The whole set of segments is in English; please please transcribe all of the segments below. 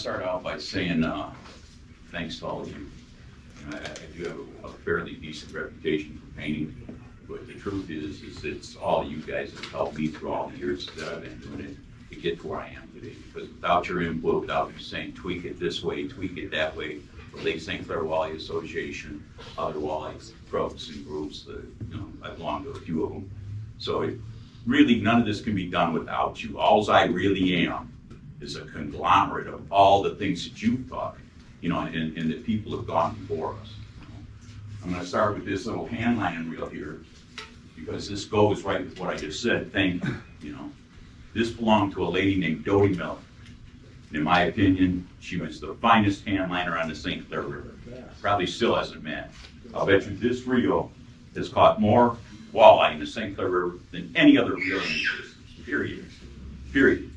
start out by saying thanks to all of you. I do have a fairly decent reputation for painting, but the truth is it's all you guys that have helped me through all the years that I've been doing it to get to where I am today. Because without your input, without you saying tweak it this way, tweak it that way, the Lake St. Clair Walleye Association, other walleye clubs and groups, I belong to a few of them. So really none of this can be done without you. All I really am is a conglomerate of all the things that you've taught, and that people have gone before us. I'm going to start with this little handlining reel here, because this goes right with what I just said. Thank you. This belonged to a lady named Dodie Miller. And in my opinion, she was the finest handliner on the St. Clair River. Probably still hasn't met. I'll bet you this reel has caught more walleye in the St. Clair River than any other reel in existence. Period. Period.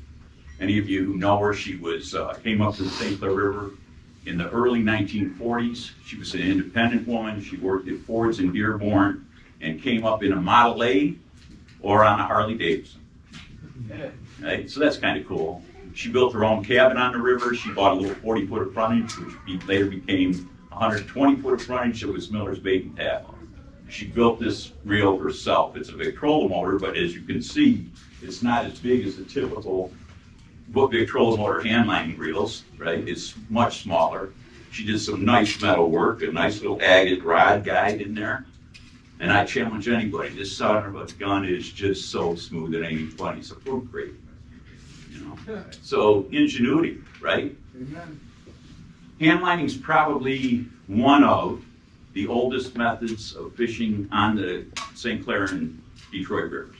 Any of you who know her, she came up to the St. Clair River in the early 1940s. She was an independent woman. She worked at Ford's in Dearborn and came up in a Model A or on a Harley Davidson. Right? So that's kind of cool. She built her own cabin on the river. She bought a little 40-foot of frontage, which later became 120-foot of frontage. It was Miller's Bait and Tackle. She built this reel herself. It's a Victrola motor, but as you can see, it's not as big as the typical Victrola motor handlining reels, right? It's much smaller. She did some nice metal work, a nice little agate rod guide in there. And I challenge anybody, this son of a gun is just so smooth, it ain't even funny. It's a fruit crate, So ingenuity, right? Amen. Handlining is probably one of the oldest methods of fishing on the St. Clair and Detroit rivers.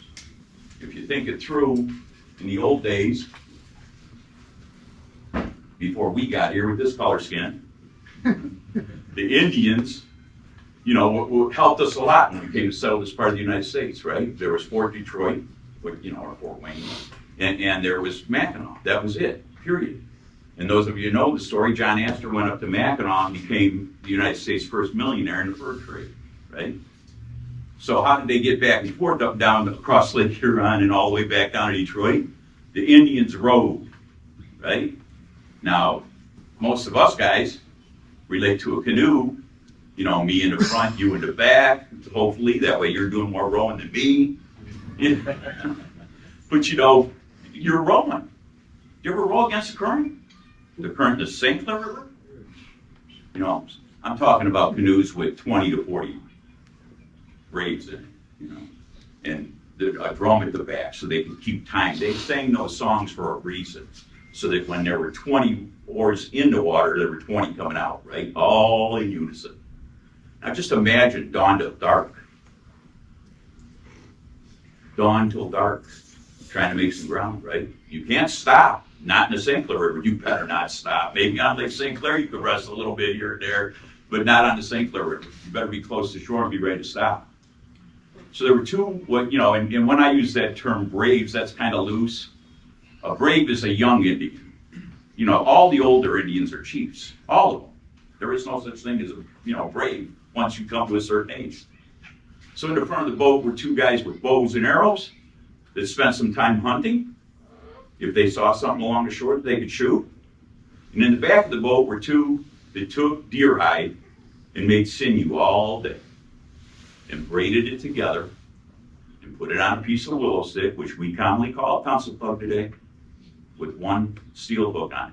If you think it through, in the old days, before we got here with this color skin, the Indians, helped us a lot when we came to settle this part of the United States, right? There was Fort Detroit, or Fort Wayne, and there was Mackinac. That was it, period. And those of you who know the story, John Astor went up to Mackinac and became the United States' first millionaire in the fur trade, right? So how did they get back and forth up down across Lake Huron and all the way back down to Detroit? The Indians rode, right? Now, most of us guys relate to a canoe, me in the front, you in the back, hopefully, that way you're doing more rowing than me. But you're rowing. You ever row against the current? The current in the St. Clair River? I'm talking about canoes with 20 to 40 braves in it, and a drum at the back so they can keep time. They sang those songs for a reason, so that when there were 20 oars in the water, there were 20 coming out, right? All in unison. Now just imagine dawn till dark. Dawn till dark, trying to make some ground, right? You can't stop. Not in the St. Clair River. You better not stop. Maybe on Lake St. Clair you could rest a little bit here and there, but not on the St. Clair River. You better be close to shore and be ready to stop. So there were two, and when I use that term braves, that's kind of loose. A brave is a young Indian. All the older Indians are chiefs. All of them. There is no such thing as a brave once you come to a certain age. So in the front of the boat were two guys with bows and arrows that spent some time hunting. If they saw something along the shore that they could shoot. And in the back of the boat were two that took deer hide and made sinew all day and braided it together and put it on a piece of willow stick, which we commonly call a pencil plug today, with one steel hook on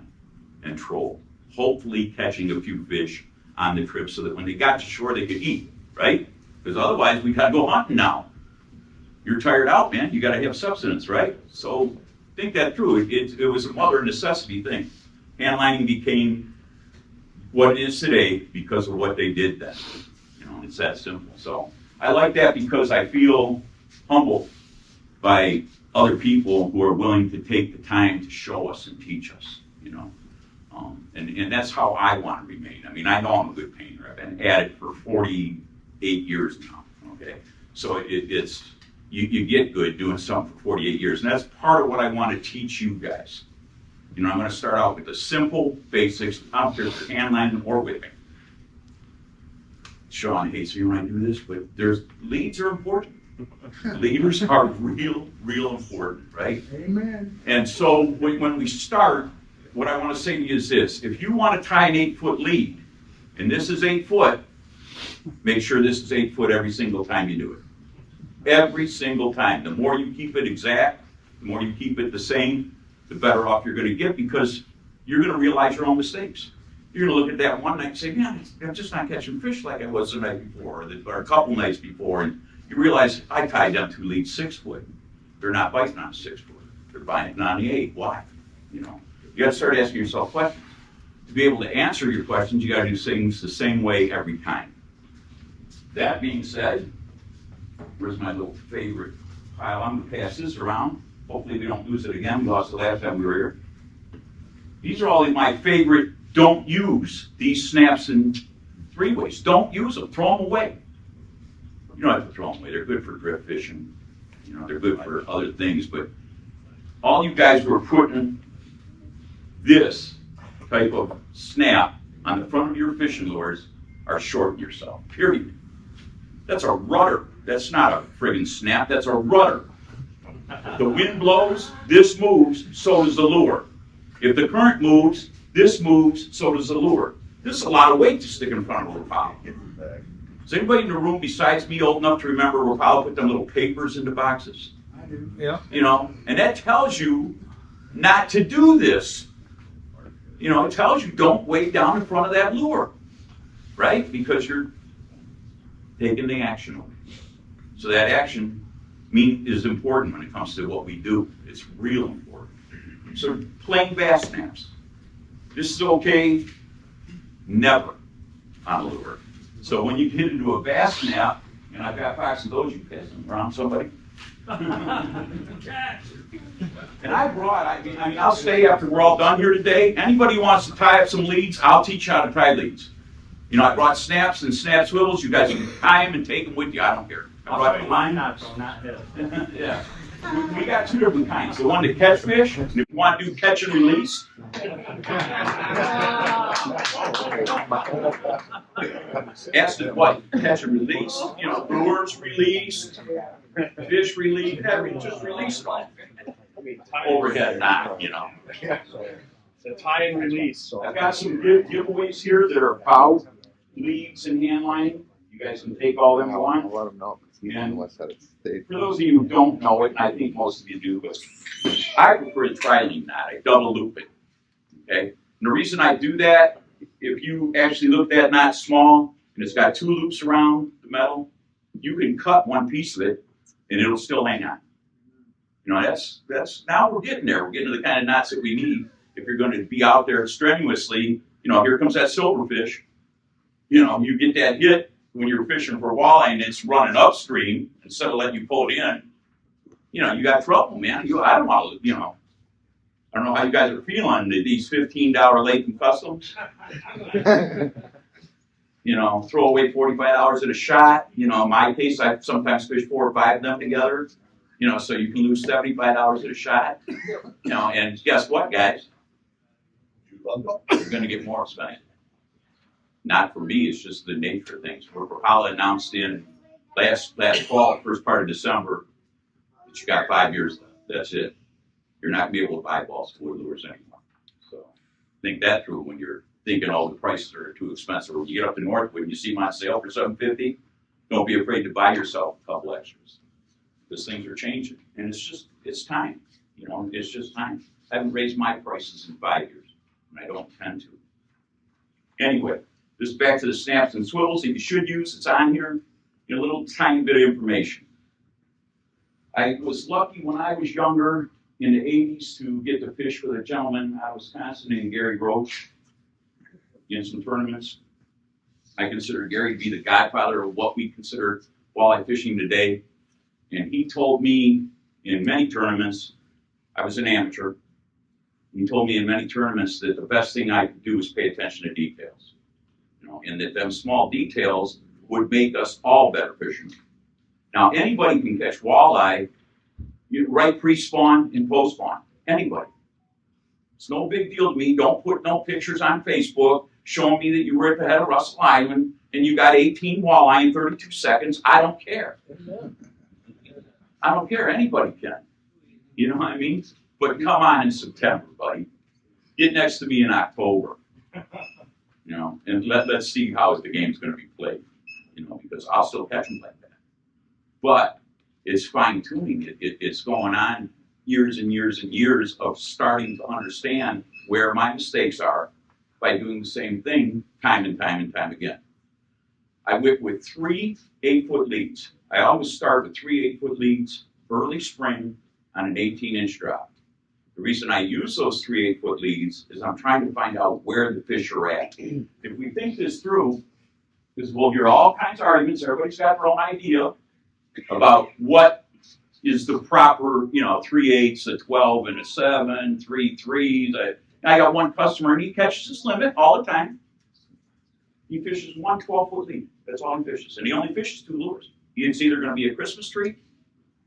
it and troll, hopefully catching a few fish on the trip so that when they got to shore they could eat, right? Because otherwise we gotta go hunting now. You're tired out, man. You gotta have subsistence, right? So think that through. It was a mother necessity thing. Handlining became what it is today because of what they did then. It's that simple. So I like that because I feel humbled by other people who are willing to take the time to show us and teach us, and that's how I want to remain. I know I'm a good painter. I've been at it for 48 years now, okay? So it's you get good doing something for 48 years, and that's part of what I want to teach you guys. I'm going to start out with the simple basics. I don't care if you're handlining or whipping. Sean hates me when I do this, but leads are important. Leaders are real important, right? Amen. And so when we start, what I want to say to you is this. If you want to tie an 8-foot lead, and this is 8 foot, make sure this is 8 foot every single time you do it. Every single time. The more you keep it exact, the more you keep it the same, the better off you're going to get, because you're going to realize your own mistakes. You're going to look at that one night and say, man, I'm just not catching fish like I was the night before, or a couple nights before, and you realize I tied them 2 leads 6 foot. They're not biting on 6 foot. They're biting on the 8. Why? You got to start asking yourself questions. To be able to answer your questions, you got to do things the same way every time. That being said, where's my little favorite pile? I'm going to pass this around. Hopefully we don't lose it again. We lost it last time we were here. These are all my favorite. Don't use these snaps in 3 ways. Don't use them. Throw them away. You don't have to throw them away. They're good for drift fishing. They're good for other things. But all you guys who are putting this type of snap on the front of your fishing lures are shorting yourself. Period. That's a rudder. That's not a friggin' snap. That's a rudder. If the wind blows, this moves, so does the lure. If the current moves, this moves, so does the lure. This is a lot of weight to stick in front of a Rapala. Is anybody in the room besides me old enough to remember Rapala put them little papers into boxes? I do. Yeah. And that tells you not to do this. It tells you don't weigh down in front of that lure, right? Because you're taking the action away. So that action is important when it comes to what we do. It's real important. So plain bass snaps. This is okay, never on a lure. So when you get into a bass snap, and I've got 5 of those, you pass them around somebody. And I brought, I'll stay after we're all done here today. Anybody who wants to tie up some leads, I'll teach you how to tie leads. I brought snaps and snap swivels. You guys can tie them and take them with you. I don't care. I brought the line. Not his. Yeah. We got 2 different kinds. The one to catch fish, and if you want to do catch and release. Ask it what? Catch and release. Lures release, fish release, just release it all. Overhead knot, The tie and release. I've got some good giveaways here that are POW, leads, and handlining. You guys can take all them you want. I'll let them know. And For for those of you who don't know it, and I think most of you do, but I prefer the tri-lean knot. I double loop it. Okay? And the reason I do that, if you actually look at that knot small, and it's got 2 loops around the metal, you can cut one piece of it, and it'll still hang on. That's now we're getting there. We're getting to the kind of knots that we need if you're going to be out there strenuously. Here comes that silverfish. You get that hit when you're fishing for walleye and it's running upstream instead of letting you pull it in. You got trouble, man. I don't want to, I don't know how you guys are feeling these $15 Latham customs. Throw away $45 at a shot. In my case, I sometimes fish 4 or 5 of them together. So you can lose $75 at a shot. And guess what, guys? You're going to get more expensive. Not for me, it's just the nature of things. Rapala announced in last fall, first part of December, that you got 5 years left. That's it. You're not going to be able to buy balls for lures anymore. So think that through when you're thinking, the prices are too expensive. When you get up to Northwood and you see them on sale for $7.50, don't be afraid to buy yourself a couple extras. Because things are changing. And it's time. It's just time. I haven't raised my prices in 5 years. And I don't intend to. Anyway, just back to the snaps and swivels. If you should use, it's on here. A little tiny bit of information. I was lucky when I was younger in the 80s to get to fish with a gentleman out of Wisconsin named Gary Roach in some tournaments. I consider Gary to be the godfather of what we consider walleye fishing today. And he told me in many tournaments, I was an amateur, he told me in many tournaments that the best thing I could do was pay attention to details. And that them small details would make us all better fishermen. Now, anybody can catch walleye right pre-spawn and post-spawn. Anybody. It's no big deal to me. Don't put no pictures on Facebook showing me that you were at the head of Russell Island and you got 18 walleye in 32 seconds. I don't care. I don't care. Anybody can. You know what I mean? But come on in September, buddy. Get next to me in October, you know, and let's see how the game's going to be played, you know, because I'll still catch them like that. But it's fine tuning. It's going on years and years and years of starting to understand where my mistakes are by doing the same thing time and time and time again. I whip with 3 8-foot leads. I always start with 3 8-foot leads early spring on an 18-inch drop. The reason I use those 3 8-foot leads is I'm trying to find out where the fish are at. If we think this through, because we'll hear all kinds of arguments, everybody's got their own idea about what is the proper, you know, 3/8, a 12, and a 7, 3 3s. I got one customer and he catches his limit all the time. He fishes 1 12-foot lead. That's all he fishes. And he only fishes 2 lures. It's either going to be a Christmas tree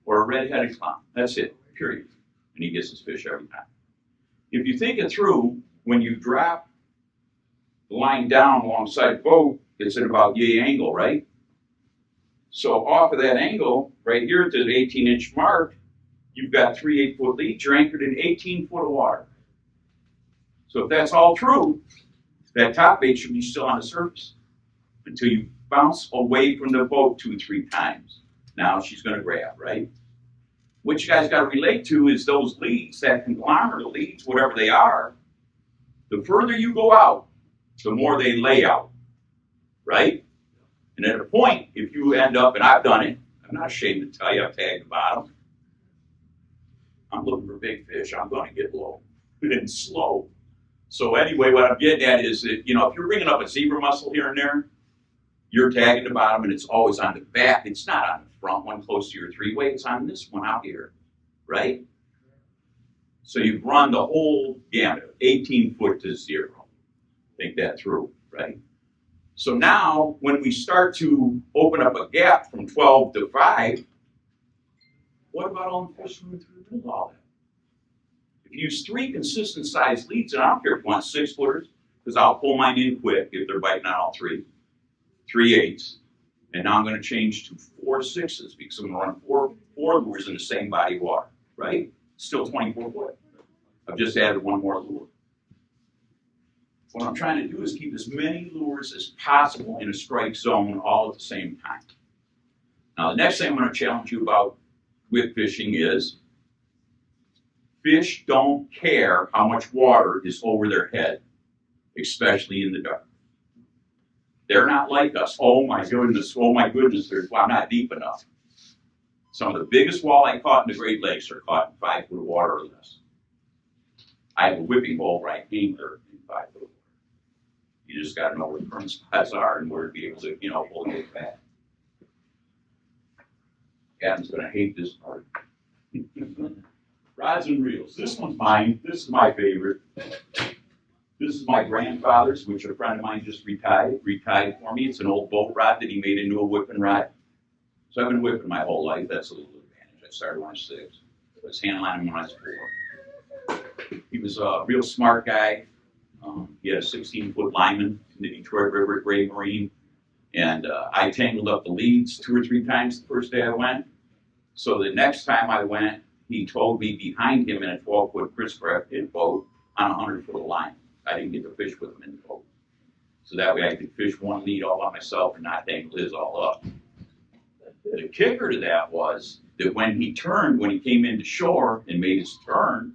or a red-headed clown. That's it, period. And he gets his fish every time. If you think it through, when you drop the line down alongside the boat, it's at about yay angle, right? So off of that angle, right here at the 18-inch mark, you've got 3 8-foot leads. You're anchored in 18 foot of water. So if that's all true, that top bait should be still on the surface until you bounce away from the boat 2 or 3 times. Now she's going to grab, right? What you guys got to relate to is those leads, that conglomerate leads, whatever they are, the further you go out, the more they lay out, right? And at a point, if you end up, and I've done it, I'm not ashamed to tell you I've tagged the bottom. I'm looking for big fish. I'm going to get low and slow. So anyway, what I'm getting at is that, you know, if you're bringing up a zebra mussel here and there, you're tagging the bottom and it's always on the back. It's not on the front one close to your 3-way. It's on this one out here, right? So you've run the whole gamut, 18 foot to 0. Think that through, right? So now, when we start to open up a gap from 12 to 5, what about all the fish moving through the middle of all that? If you use 3 consistent sized leads, and I don't care if you want 6-footers, because I'll pull mine in quick if they're biting on all 3, 3 8s, and now I'm going to change to 4 6s because I'm going to run 4 lures in the same body of water, right? Still 24 foot. I've just added 1 more lure. What I'm trying to do is keep as many lures as possible in a strike zone all at the same time. Now, the next thing I'm going to challenge you about with fishing is fish don't care how much water is over their head, especially in the dark. They're not like us. Oh my goodness, I'm not deep enough. Some of the biggest walleye caught in the Great Lakes are caught in 5 foot of water or less. I have a whipping bowl right angler in 5 foot of water. You just got to know where the current spots are and where to be able to, you know, hold it back. Adam's going to hate this part. Rods and reels. This one's mine. This is my favorite. This is my grandfather's, which a friend of mine just retied for me. It's an old boat rod that he made into a whipping rod. So I've been whipping my whole life. That's a little advantage. I started when I was 6. I was handlining when I was 4. He was a real smart guy. He had a 16-foot lineman in the Detroit River at Gray Marine. And I tangled up the leads 2 or 3 times the first day I went. So the next time I went, he told me behind him in a 12-foot Chris Craft boat on a 100-foot line. I didn't get to fish with him in the boat. So that way I could fish 1 lead all by myself and not tangle his all up. The kicker to that was that when he turned, when he came into shore and made his turn,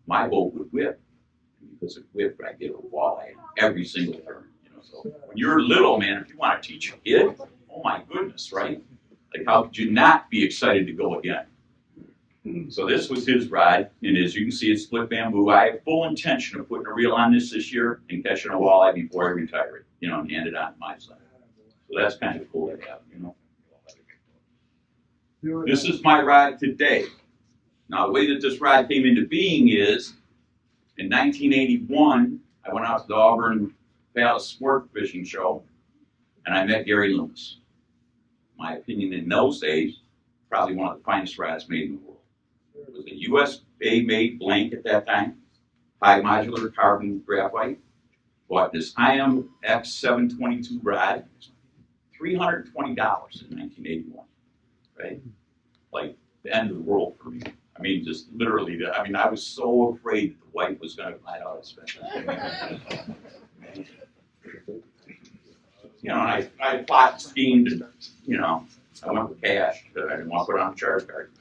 my boat would whip. Because it whipped, I get a walleye every single turn. You know, so when you're little, man, if you want to teach a kid, oh my goodness, right? Like, how could you not be excited to go again? So this was his ride, and as you can see, it's split bamboo. I have full intention of putting a reel on this year and catching a walleye before I retire it, you know, and hand it on to my son. So that's kind of cool to have, you know. This is my ride today. Now, the way that this ride came into being is, in 1981, I went out to the Auburn Palace Sport Fishing Show, and I met Gary Loomis. My opinion in those days, probably one of the finest rods made in the world. It was a USA-made blank at that time, high modular carbon graphite. Bought this IMX 722 rod, $320 in 1981, right? Like the end of the world for me. I mean, just literally, I mean, I was so afraid that the wife was going to find out I spent that. You know, I plot schemed, and, you know, I went with cash, but I didn't want to put it on a charge card.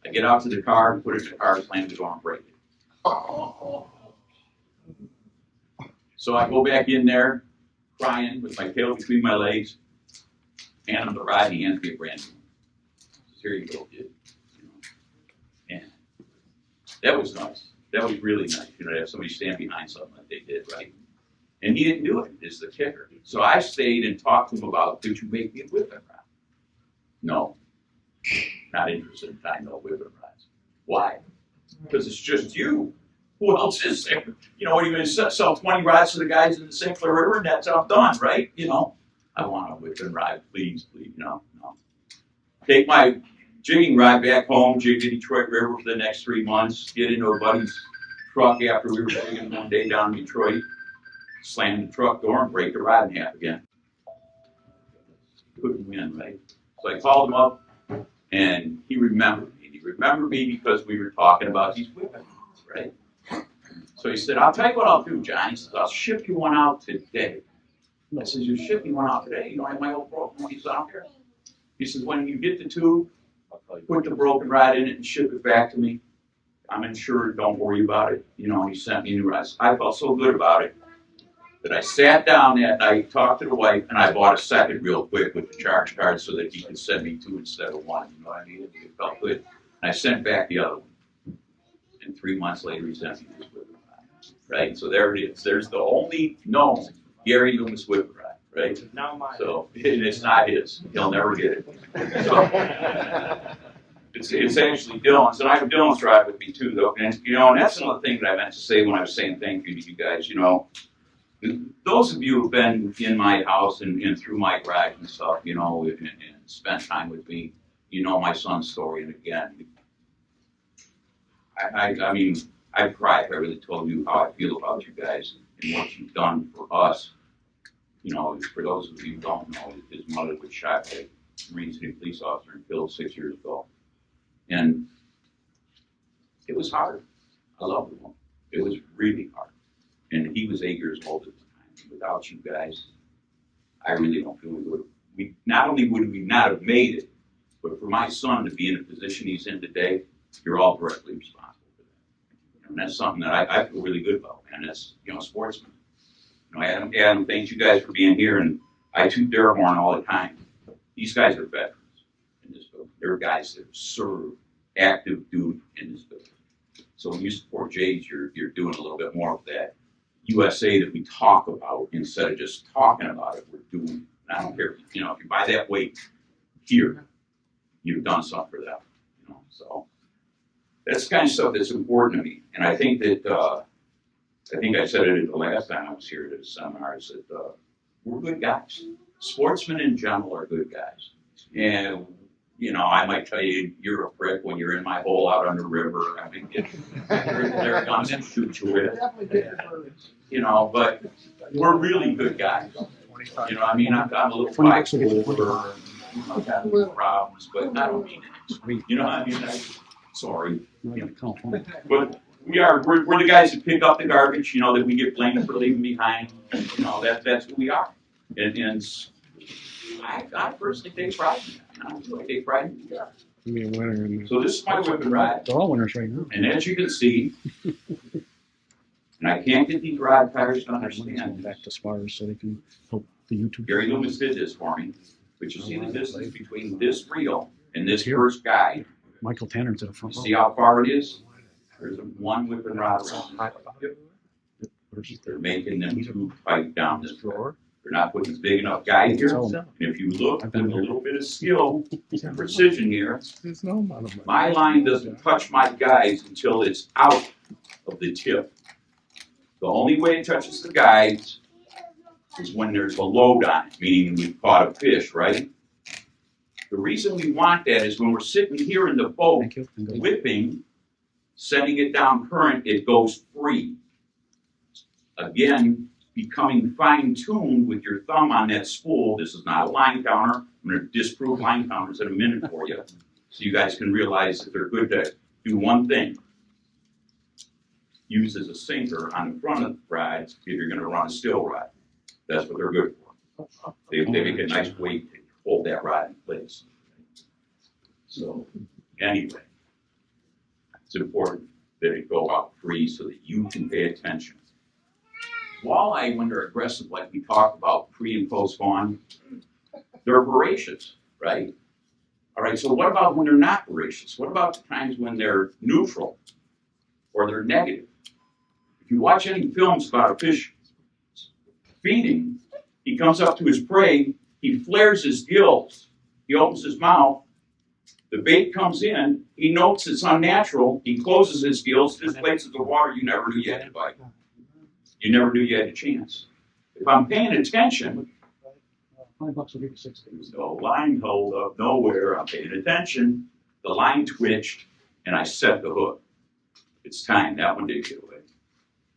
I get out to the car, put it in the car, slam the door, and break it. So I go back in there, crying with my tail between my legs, hand him the ride, and he hands me a brand new one. Says, here you go, kid. You know, and that was nice. That was really nice, you know, to have somebody stand behind something like they did, right? And he didn't do it, is the kicker. So I stayed and talked to him about, could you make me a whipping rod? No. Not interested in tying no whipping rods. Why? Because it's just you. Who else is there? You know, what are you going to sell 20 rods to the guys in the St. Clair River, and that's how I'm done, right? You know, I want a whipping rod, please, please. No. Take my jigging rod back home, jig the Detroit River for the next 3 months, get into a buddy's truck after we were jigging one day down in Detroit, slam the truck door and break the rod in half again. Couldn't win, right? So I called him up, and he remembered me. He remembered me because we were talking about these whipping rods, right? So he said, I'll tell you what I'll do, John. He says, I'll ship you one out today. I said, you're shipping one out today? You don't have my old broken one? He said, I don't care. He says, when you get the tube, put the broken rod in it and ship it back to me. I'm insured, don't worry about it. You know, he sent me new rods. I felt so good about it that I sat down that night, talked to the wife, and I bought a second real quick with the charge card so that he could send me two instead of one. You know what I mean? It felt good. And I sent back the other one. And 3 months later, he sent me this whipping rod. Right? So there it is. There's the only known Gary Loomis whipping rod. Right? Not mine. So it's not his. He'll never get it. So it's actually Dylan's, and I have Dylan's rod with me too, though. And you know, and that's another thing that I meant to say when I was saying thank you to you guys. You know, those of you who've been in my house and through my garage and stuff, you know, and spent time with me, you know my son's story. And again, I mean, I'd cry if I really told you how I feel about you guys and what you've done for us. You know, for those of you who don't know, his mother was shot by a Marine City police officer and killed 6 years ago. And it was hard. I loved him. It was really hard. And he was 8 years old at the time. Without you guys, I really don't feel we not only would we not have made it, but for my son to be in the position he's in today, you're all directly responsible for that. And that's something that I feel really good about, man. That's, you know, sportsman. You know, Adam, thanks you guys for being here, and I toot their horn all the time. These guys are veterans in this building. They're guys that serve active duty in this building. So when you support Jays, you're doing a little bit more of that USA that we talk about instead of just talking about it. We're doing it. And I don't care, you know, if you buy that weight here, you've done something for them. You know, so that's the kind of stuff that's important to me. And I think that I think I said it the last time I was here at a seminar. I said we're good guys. Sportsmen in general are good guys. And you know, I might tell you you're a prick when you're in my hole out on the river. I mean, there are guns and shoot you with. You know, but we're really good guys. You know, I mean, I'm a little bipolar. I've got little problems, but I don't mean it. You know, I mean, sorry. You know, but we're the guys that pick up the garbage. You know, that we get blamed for leaving behind. You know, that's who we are. And I personally take pride in that. I take pride in that. You be a winner in So this is my whipping rod. They're all winners right now. And as you can see, and I can't get these rod tires to Going understand back to spars so they can help the YouTube. Gary Loomis did this for me. But you see the distance between this reel and this first guy. Michael Tanner's at the front row. See how far it is? There's one whipping rod around. They're making them two pipe down this drawer. They're not putting this big enough guy here. And if you look with a little bit of skill and precision here, my line doesn't touch my guides until it's out of the tip. The only way it touches the guides is when there's a load on it, meaning we've caught a fish, right? The reason we want that is when we're sitting here in the boat whipping, sending it down current, it goes free. Again, becoming fine-tuned with your thumb on that spool. This is not a line counter. I'm going to disprove line counters in a minute for you. So you guys can realize that they're good to do one thing. Use as a sinker on the front of the rods if you're going to run a still rod. That's what they're good for. They make a nice weight to hold that rod in place. So anyway, it's important that it go out free so that you can pay attention. Walleye, when they're aggressive, like we talked about pre and post spawn, they're voracious, right? All right, so what about when they're not voracious? What about the times when they're neutral or they're negative? If you watch any films about a fish feeding, he comes up to his prey, he flares his gills, he opens his mouth, the bait comes in, he notes it's unnatural, he closes his gills, displaces the water, you never knew you had to bite. You never knew you had a chance. If I'm paying attention, $5 a week, 6 days. no line hold up nowhere, I'm paying attention, the line twitched, and I set the hook. It's time, that one did get away.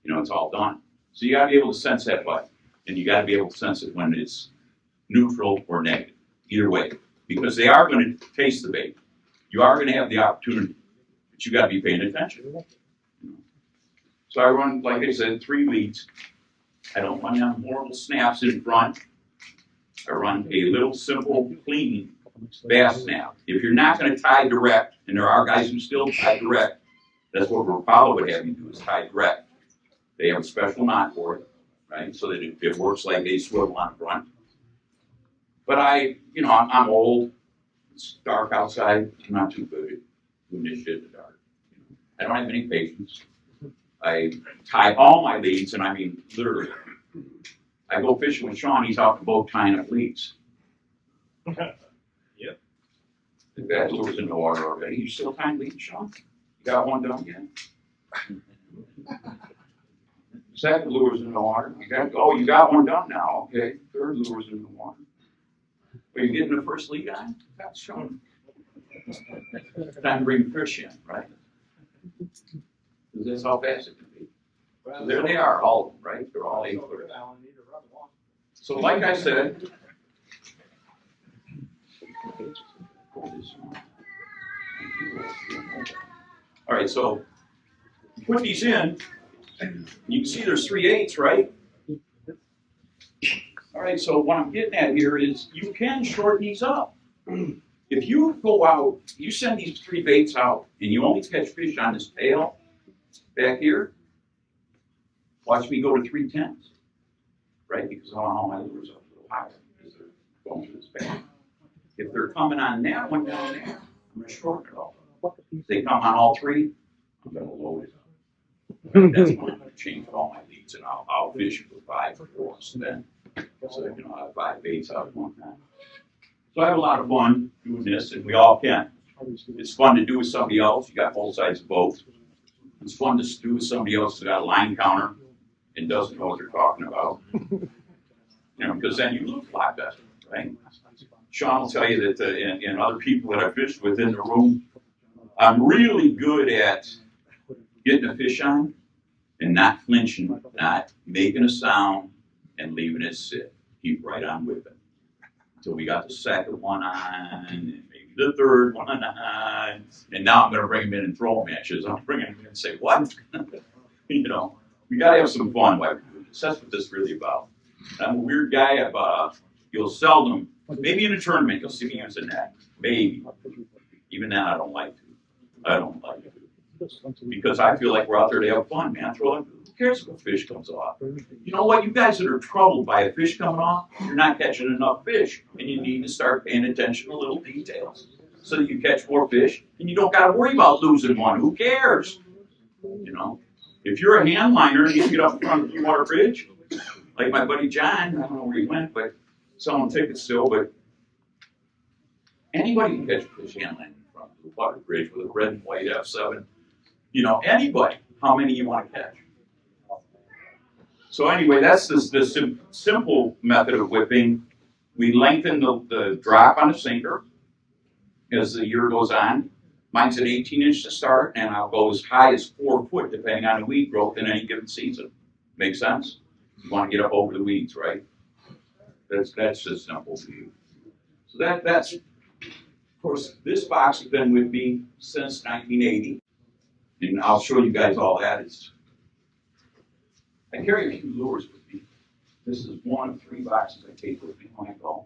You know, it's all done. So you gotta be able to sense that bite. And you gotta be able to sense it when it's neutral or negative, either way. Because they are gonna taste the bait. You are gonna have the opportunity, but you gotta be paying attention. So I run, like I said, 3 leads. I don't run them horrible snaps in front. I run a little simple, clean bass snap. If you're not going to tie direct, and there are guys who still tie direct, that's what Rapala would have you do, is tie direct. They have a special knot for it, right? So that it works like a swivel on the front. But I'm old. It's dark outside. I'm not too good at doing this shit in the dark. I don't have any patience. I tie all my leads, and I mean literally. I go fishing with Sean, he's out the boat tying up leads. Yep. The guy lures in the water already. You still tying leads, Sean? You got one done yet? Second lure's in the water. You got one done now. Okay. Third lure's in the water. Are you getting the first lead on? That's Sean. Time to bring fish in, right? Because that's how fast it can be. So there they are, all of them, right? They're all 8 footers. So like I said, all right, so you put these in, you can see there's 3/8, right? All right, so what I'm getting at here is you can shorten these up. If you go out, you send these 3 baits out, and you only catch fish on this tail back here, watch me go to 3/10, right? Because I want all my lures up a little higher because they're going to this back. If they're coming on that one down there, I'm going to shorten it all. If they come on all 3, I'm going to load it up. That's when I'm going to change all my leads, and I'll fish for 5 or 4 then. So I have 5 baits out at one time. So I have a lot of fun doing this, and we all can. It's fun to do with somebody else. You got both sides of both. It's fun to do with somebody else who's got a line counter and doesn't know what they're talking about. Because then you look a lot better, right? Sean will tell you that, and other people that I fished with in the room, I'm really good at getting a fish on and not flinching, not making a sound, and leaving it sit. Keep right on with it. Until we got the second one on, and maybe the third one on, and now I'm going to bring them in and throw matches. I'm bringing them in and say, what? We got to have some fun while we do this. That's what this is really about. I'm a weird guy. You'll seldom, maybe in a tournament, you'll see me use a net. Maybe. Even then, I don't like to. Because I feel like we're out there to have fun, man. Who cares if a fish comes off? You know what? You guys that are troubled by a fish coming off, you're not catching enough fish. And you need to start paying attention to little details so that you catch more fish and you don't got to worry about losing one. Who cares? If you're a handliner and you get up in front of the water bridge, like my buddy John, I don't know where he went, but selling tickets still, but anybody can catch a fish handlining in front of the water bridge with a red and white F7. Anybody, how many you want to catch. So anyway, that's the simple method of whipping. We lengthen the drop on the sinker as the year goes on. Mine's at 18 inch to start, and I'll go as high as 4 foot depending on the weed growth in any given season. Make sense? You want to get up over the weeds, right? That's just simple to you. So that's course, this box has been with me since 1980, and I'll show you guys all that. I carry a few lures with me. This is one of 3 boxes I take with me when I go.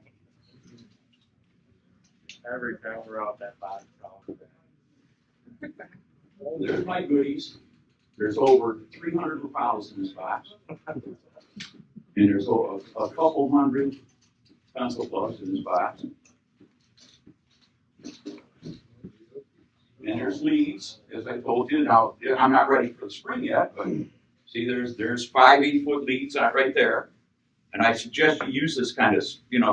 Every time we're out that box. There's my goodies. There's over 300 pounds in this box. And there's a couple hundred pencil plugs in this box. And there's leads, as I told you. Now, I'm not ready for the spring yet, but see, there's 5 8-foot leads out right there. And I suggest you use this kind of,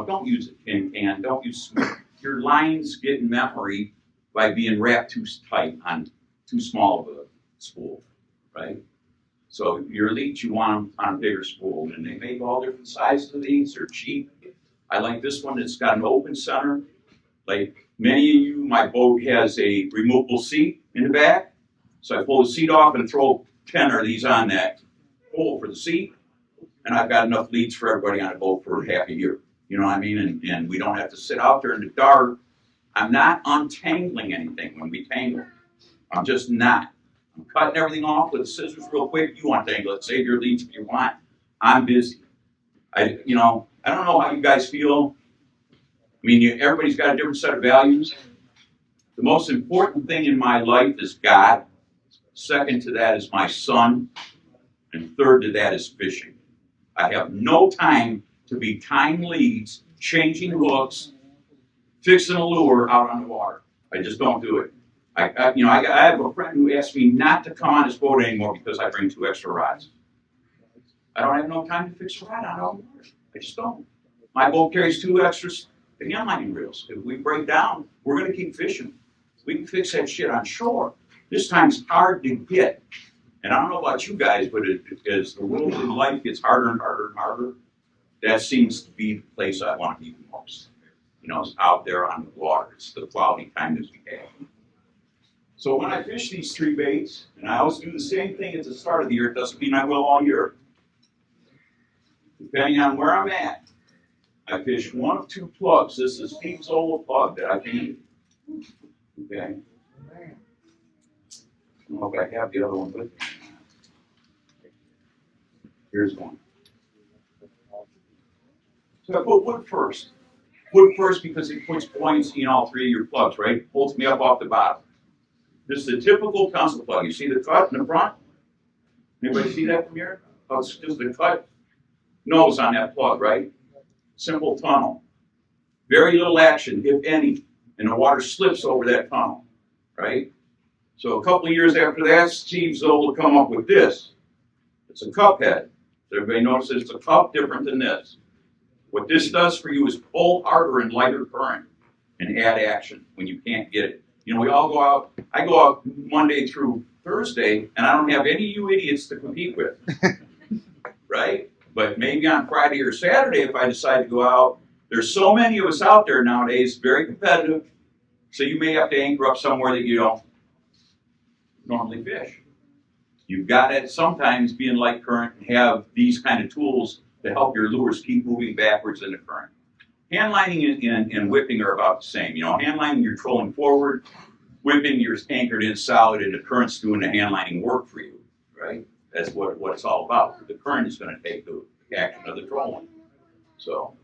don't use it can. Don't use, your lines get in memory by being wrapped too tight on too small of a spool, right? So your leads, you want them on a bigger spool, and they make all different sizes of these. They're cheap. I like this one that's got an open center. Like many of you, my boat has a removable seat in the back. So I pull the seat off and throw 10 of these on that hole for the seat. And I've got enough leads for everybody on the boat for half a year. You know what I mean? And we don't have to sit out there in the dark. I'm not untangling anything when we tangle. I'm just not. I'm cutting everything off with the scissors real quick. You untangle it. Save your leads if you want. I'm busy. I don't know how you guys feel. I mean, everybody's got a different set of values. The most important thing in my life is God. Second to that is my son. And third to that is fishing. I have no time to be tying leads, changing hooks, fixing a lure out on the water. I just don't do it. I have a friend who asked me not to come on his boat anymore because I bring 2 extra rods. I don't have no time to fix a rod on the water. I just don't. My boat carries 2 extra handlining reels. If we break down, we're going to keep fishing. We can fix that shit on shore. This time's hard to get. And I don't know about you guys, but as the world in life gets harder and harder and harder, that seems to be the place I want to be the most. It's out there on the water. It's the quality time that we have. So when I fish these 3 baits, and I always do the same thing at the start of the year, it doesn't mean I will all year. Depending on where I'm at, I fish 1 of 2 plugs. This is Steve Zola plug that I painted. Okay. I don't know if I have the other one with me. Here's one. So I put wood first. Wood first because it puts buoyancy in all 3 of your plugs, right? It pulls me up off the bottom. This is a typical pencil plug. You see the cut in the front? Anybody see that from here? Oh, it's just the cut nose on that plug, right? Simple tunnel. Very little action, if any, and the water slips over that tunnel, right? So a couple of years after that, Steve Zola come up with this. It's a cup head. So everybody notices it's a cup different than this. What this does for you is pull harder and lighter current and add action when you can't get it. We all go out. I go out Monday through Thursday, and I don't have any of you idiots to compete with, right? But maybe on Friday or Saturday, if I decide to go out, there's so many of us out there nowadays, very competitive, so you may have to anchor up somewhere that you don't normally fish. You've got to sometimes be in light current and have these kind of tools to help your lures keep moving backwards in the current. Handlining and whipping are about the same. Handlining, you're trolling forward. Whipping, you're anchored in solid, and the current's doing the handlining work for you, right? That's what it's all about. The current is going to take the action of the trolling. So,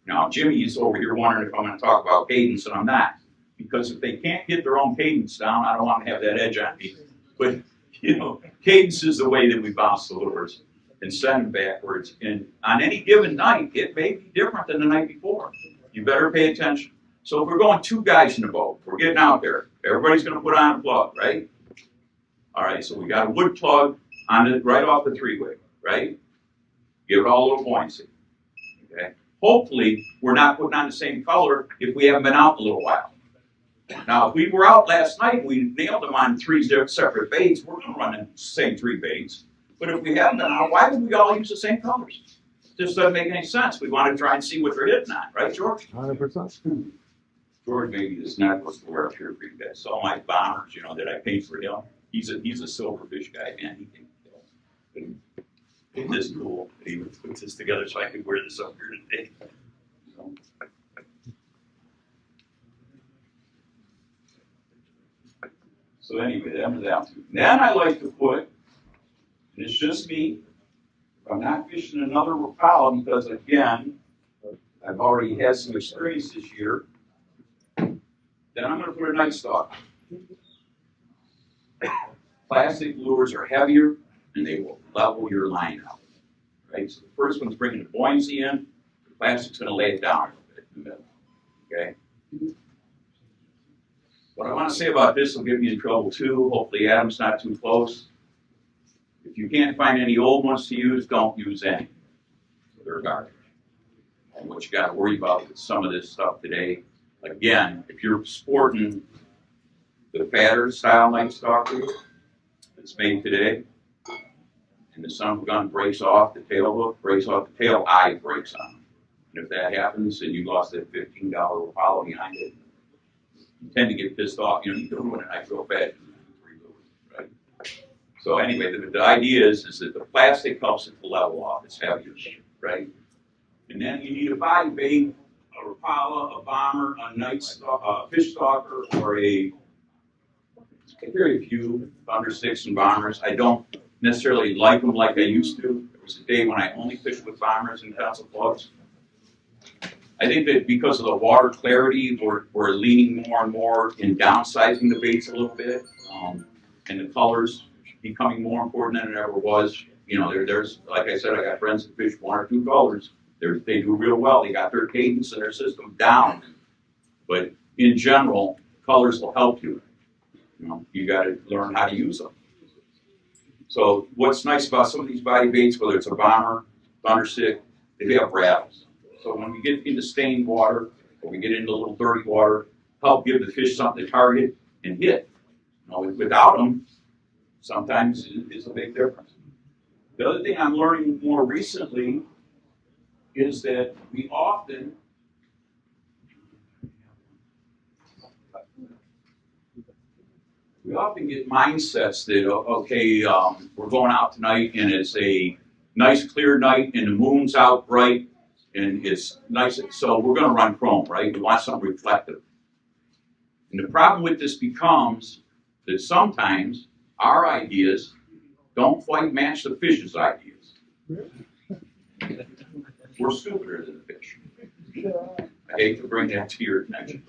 now Jimmy is over here wondering if I'm going to talk about cadence, and I'm not. Because if they can't get their own cadence down, I don't want to have that edge on me. But, cadence is the way that we bounce the lures and send them backwards. And on any given night, it may be different than the night before. You better pay attention. So if we're going 2 guys in the boat, we're getting out there. Everybody's going to put on a plug, right? All right, so we got a wood plug on it right off the 3-way, right? Give it all a little buoyancy. Okay. Hopefully, we're not putting on the same color if we haven't been out in a little while. Now, if we were out last night and we nailed them on 3 separate baits, we're going to run the same 3 baits. But if we haven't been out, why would we all use the same colors? It just doesn't make any sense. We want to try and see what they're hitting on, right, George? 100%. George maybe is not supposed to wear up here for you guys. All my bombers, that I paint for him. He's a silverfish guy, man. He can kill. It's this cool. He put this together so I could wear this up here today. So. So anyway, that was that too. Then I like to put, and it's just me, if I'm not fishing another Rapala, because again, I've already had some experience this year, then I'm going to put a night stalk. Plastic lures are heavier and they will level your line out. Right? So the first one's bringing the buoyancy in, the plastic's going to lay it down a little bit in the middle. Okay? What I want to say about this will get me in trouble too. Hopefully Adam's not too close. If you can't find any old ones to use, don't use any. They're garbage. And what you got to worry about with some of this stuff today, again, if you're sporting the fatter style night stalker that's made today, and the son gun breaks off, the tail hook breaks off, the tail eye breaks on. And if that happens and you lost that $15 Apollo behind it, you tend to get pissed off. You know, you can ruin a nice real fast, right? So anyway, the idea is that the plastic helps it to level off. It's heavier, right? And then you need a body bait, a Rapala, a bomber, a night fish stalker, or very few thunder sticks and bombers. I don't necessarily like them like I used to. There was a day when I only fished with bombers and pencil plugs. I think that because of the water clarity, we're leaning more and more in downsizing the baits a little bit, and the colors becoming more important than it ever was. You know, there's like I said, I got friends that fish one or two colors. They do real well. They got their cadence and their system down. But in general, colors will help you. You know, you got to learn how to use them. So what's nice about some of these body baits, whether it's a bomber, thunder stick, they have rattles. So when we get into stained water, or we get into a little dirty water, help give the fish something to target and hit. You know, without them, sometimes it's a big difference. The other thing I'm learning more recently is that we often get mindsets that, okay, we're going out tonight and it's a nice clear night and the moon's out bright and it's nice, so we're going to run chrome, right? We want something reflective. And the problem with this becomes that sometimes our ideas don't quite match the fish's ideas. We're stupider than the fish. I hate to bring that to your attention.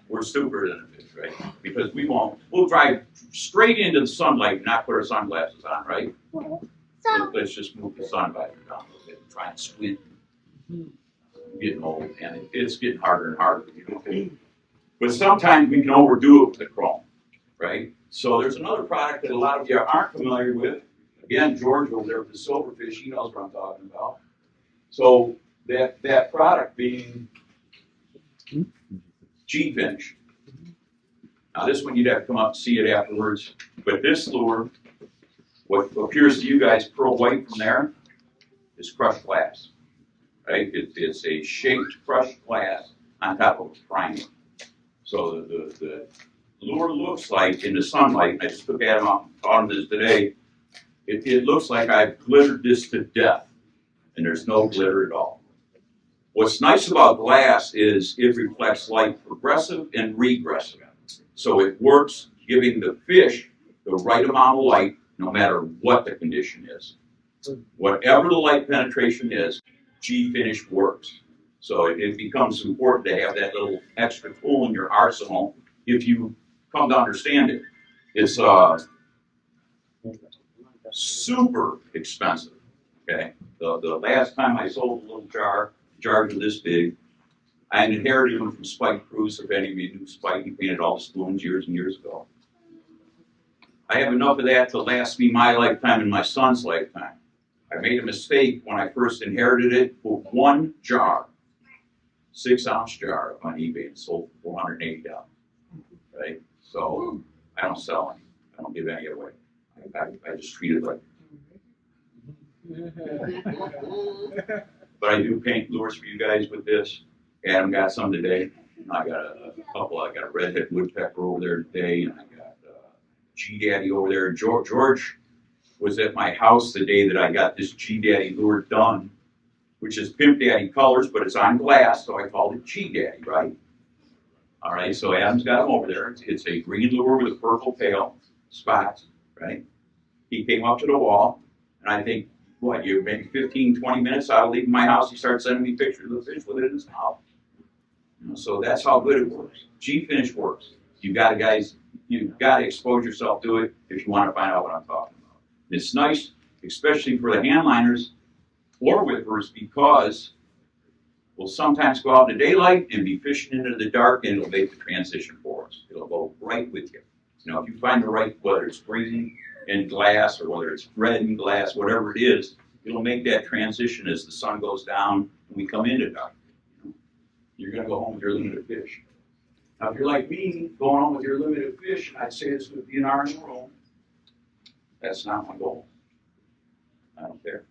We're stupider than the fish, right? Because we'll drive straight into the sunlight and not put our sunglasses on, right? Let's just move the sun visor down a little bit and try and squint. Getting old, and it's getting harder and harder, you know. But sometimes we can overdo it with the chrome, right? So there's another product that a lot of you aren't familiar with. Again, George over there with the silverfish, he knows what I'm talking about. So that product being G-finish. Now this one you'd have to come up and see it afterwards. But this lure, what appears to you guys pearl white from there, is crushed glass. Right? It's a shaped crushed glass on top of a primer. So the lure looks like in the sunlight, I just took Adam out and taught him this today, it looks like I've glittered this to death, and there's no glitter at all. What's nice about glass is it reflects light progressive and regressive. So it works giving the fish the right amount of light no matter what the condition is. Whatever the light penetration is, G-finish works. So it becomes important to have that little extra tool in your arsenal if you come to understand it. It's super expensive. Okay, the last time I sold a little jars are this big. I inherited them from Spike Cruz. If any of you knew Spike, he painted all the spoons years and years ago. I have enough of that to last me my lifetime and my son's lifetime. I made a mistake when I first inherited it. Put one jar, 6-ounce jar, on eBay and sold for $480. Right? So I don't sell any. I don't give any away. I just treat it like. But I do paint lures for you guys with this. Adam got some today. I got a couple. I got a redhead woodpecker over there today, and I got G-Daddy over there. George was at my house the day that I got this G-Daddy lure done, which is Pimp Daddy colors, but it's on glass, so I called it G-Daddy, right? All right, so Adam's got them over there. It's a green lure with a purple tail, spots, right? He came up to the wall, and I think, what, you maybe 15, 20 minutes out of leaving my house, he started sending me pictures of the fish with it in his mouth. You know, so that's how good it works. G-finish works. You've got to expose yourself to it if you want to find out what I'm talking about. It's nice, especially for the handliners or whippers, because we'll sometimes go out in the daylight and be fishing into the dark, and it'll make the transition for us. It'll go right with you. You know, if you find the right, whether it's green in glass or whether it's red in glass, whatever it is, it'll make that transition as the sun goes down and we come into dark. You're going to go home with your limited fish. Now, if you're like me, going home with your limited fish, I'd say this would be an hour in a row. That's not my goal. I don't care.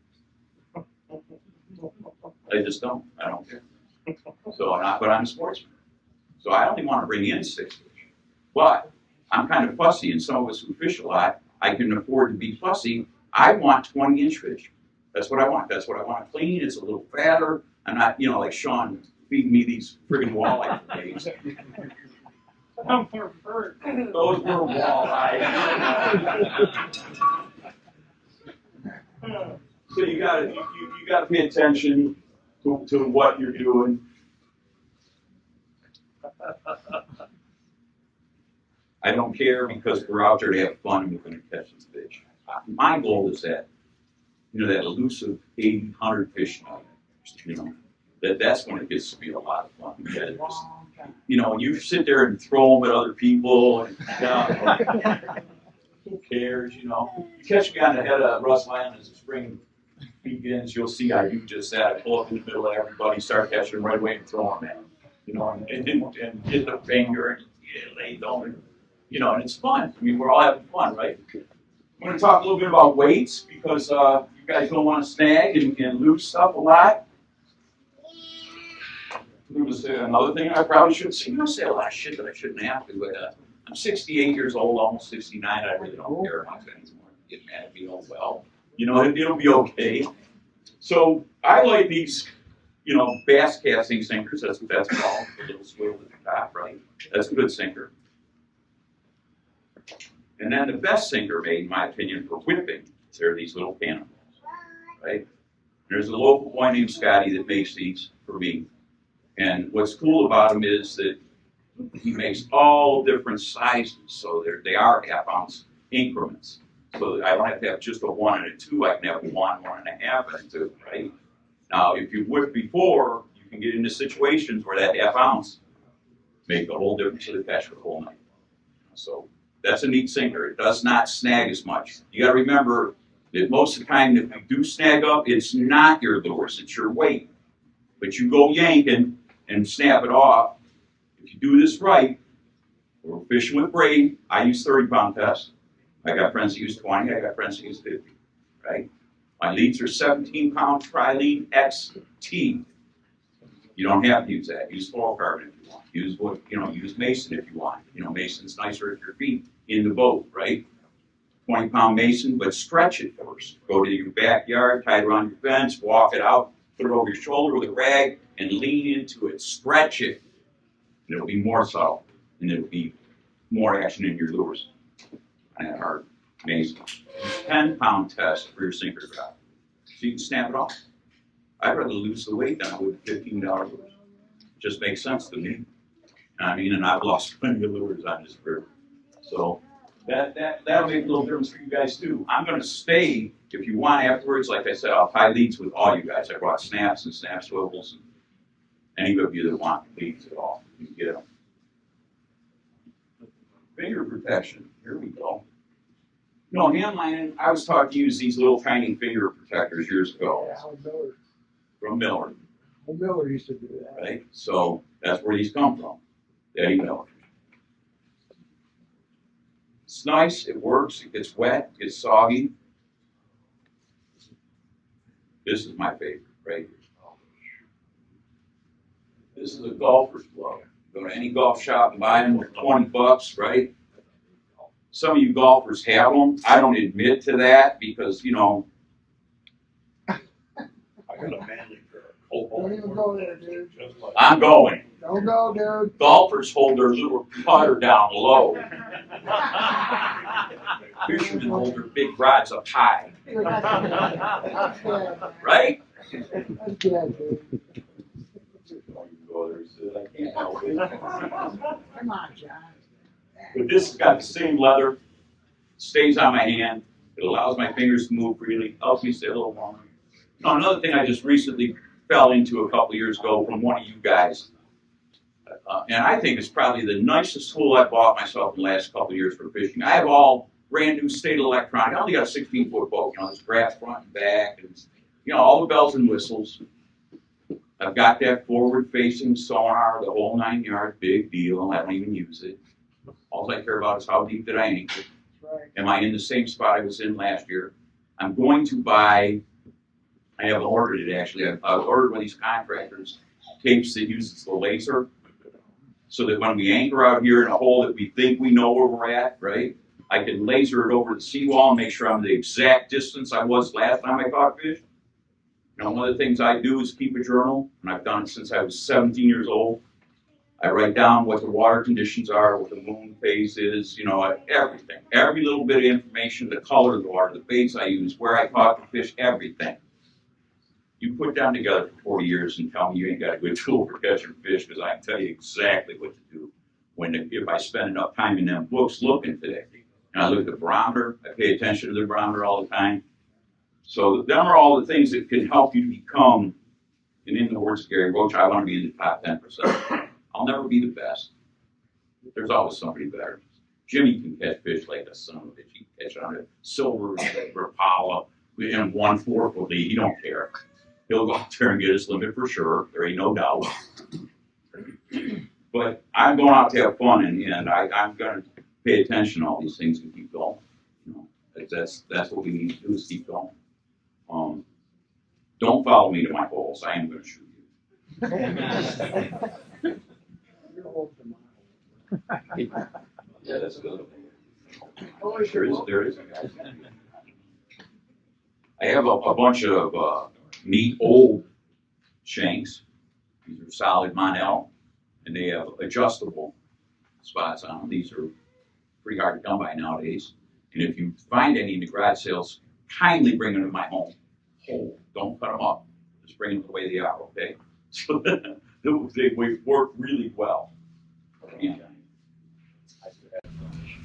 I just don't. I don't care. But I'm a sportsman. So I only want to bring in 6 fish. But I'm kind of fussy, and some of us who fish a lot, I can afford to be fussy. I want 20-inch fish. That's what I want. That's what I want to clean. It's a little fatter. I'm not, like Sean feeding me these friggin' walleye for days. Those were walleye. So you gotta pay attention to what you're doing. I don't care, because we're out there to have fun and we're going to catch some fish. My goal is that, that elusive 80, 100 fish night, that's when it gets to be a lot of fun. You sit there and throw them at other people, and who cares, You catch me on the head of Russ Land as the spring begins, you'll see I do just that. I pull up in the middle of everybody, start catching them right away and throw them at them, and get the finger and lay them, and it's fun. We're all having fun, right? I'm going to talk a little bit about weights, because you guys don't want to snag and lose stuff a lot. I'm going to say another thing I probably should say. I say a lot of shit that I shouldn't have to, but I'm 68 years old, almost 69. I really don't care about that anymore. Get mad at me, oh well. It'll be okay. So I like these, bass casting sinkers. That's what that's called. The little swivel at the top, right? That's a good sinker. And then the best sinker made, in my opinion, for whipping, they're these little cannonballs, right? There's a local boy named Scotty that makes these for me. And what's cool about them is that he makes all different sizes, so they are half-ounce increments. So I don't have to have just a 1 and a 2. I can have 1, 1.5, and a 2, right? Now, if you whip before, you can get into situations where that half-ounce make a whole difference to the catch for the whole night. So that's a neat sinker. It does not snag as much. You got to remember that most of the time, if you do snag up, it's not your lures, it's your weight. But you go yanking and snap it off. If you do this right, we're fishing with braid. I use 30-pound test. I got friends that use 20. I got friends that use 50. Right? My leads are 17-pound Trilene XT. You don't have to use that. Use fluorocarbon if you want. Use Mason if you want. Mason's nicer at your feet in the boat, right? 20-pound Mason, but stretch it first. Go to your backyard, tie it around your fence, walk it out, put it over your shoulder with a rag, and lean into it. Stretch it. And it'll be more subtle, and it'll be more action in your lures. And our Mason. 10-pound test for your sinker drop. So you can snap it off. I'd rather lose the weight than I would $15 lures. It just makes sense to me. And I've lost plenty of lures on this river. So that'll make a little difference for you guys too. I'm going to stay, if you want afterwards, like I said, I'll tie leads with all you guys. I brought snaps and snap swivels. And any of you that want leads at all, you can get them. Finger protection. Here we go. Handlining, I was taught to use these little tiny finger protectors years ago. From Miller. Miller used to do that. Right? So that's where these come from. Eddie Miller. It's nice, it works, it gets wet, it gets soggy. This is my favorite, right here. This is a golfer's glove. Go to any golf shop and buy them for $20, right? Some of you golfers have them. I don't admit to that because, I got a manly pair. Don't even go there, dude. I'm going. Don't go, dude. Golfers hold their little putter down low. Fishermen hold their big rods up high. That's good. Right? That's good, dude. I can't help it. Come on, John. But this has got the same leather, stays on my hand, it allows my fingers to move freely, helps me stay a little longer. Now, another thing I just recently fell into a couple years ago from one of you guys, and I think it's probably the nicest tool I bought myself in the last couple of years for fishing. I have all brand new state electronic. I only got a 16-foot boat, there's grass front and back, and all the bells and whistles. I've got that forward-facing sonar, the whole 9 yards, big deal. I don't even use it. All I care about is how deep did I anchor. Right. Am I in the same spot I was in last year? I'm going to buy, I haven't ordered it actually, I've ordered one of these contractors, tapes that uses the laser, so that when we anchor out here in a hole that we think we know where we're at, right, I can laser it over the seawall and make sure I'm the exact distance I was last time I caught fish. One of the things I do is keep a journal, and I've done it since I was 17 years old. I write down what the water conditions are, what the moon phase is, everything. Every little bit of information, the color of the water, the baits I use, where I caught the fish, everything. You put them together for 40 years and tell me you ain't got a good tool for catching fish, because I can tell you exactly what to do if I spend enough time in them books looking today. And I look at the barometer, I pay attention to the barometer all the time. So them are all the things that can help you to become, and in the words of Gary Roach, I want to be in the top 10%. I'll never be the best. There's always somebody better. Jimmy can catch fish like a son of a bitch. He can catch on a silver Rapala in 1/4 of lead. He don't care. He'll go out there and get his limit for sure. There ain't no doubt. But I'm going out to have fun, and I'm going to pay attention to all these things and keep going. That's what we need to do, is keep going. Don't follow me to my holes. I am going to shoot you. Yeah, that's good. There is a guy. I have a bunch of neat old shanks. These are solid Monel, and they have adjustable spots on them. These are pretty hard to come by nowadays. And if you find any in the garage sales, kindly bring them to my home. Don't cut them up. Just bring them the way they are, okay? So they work really well. And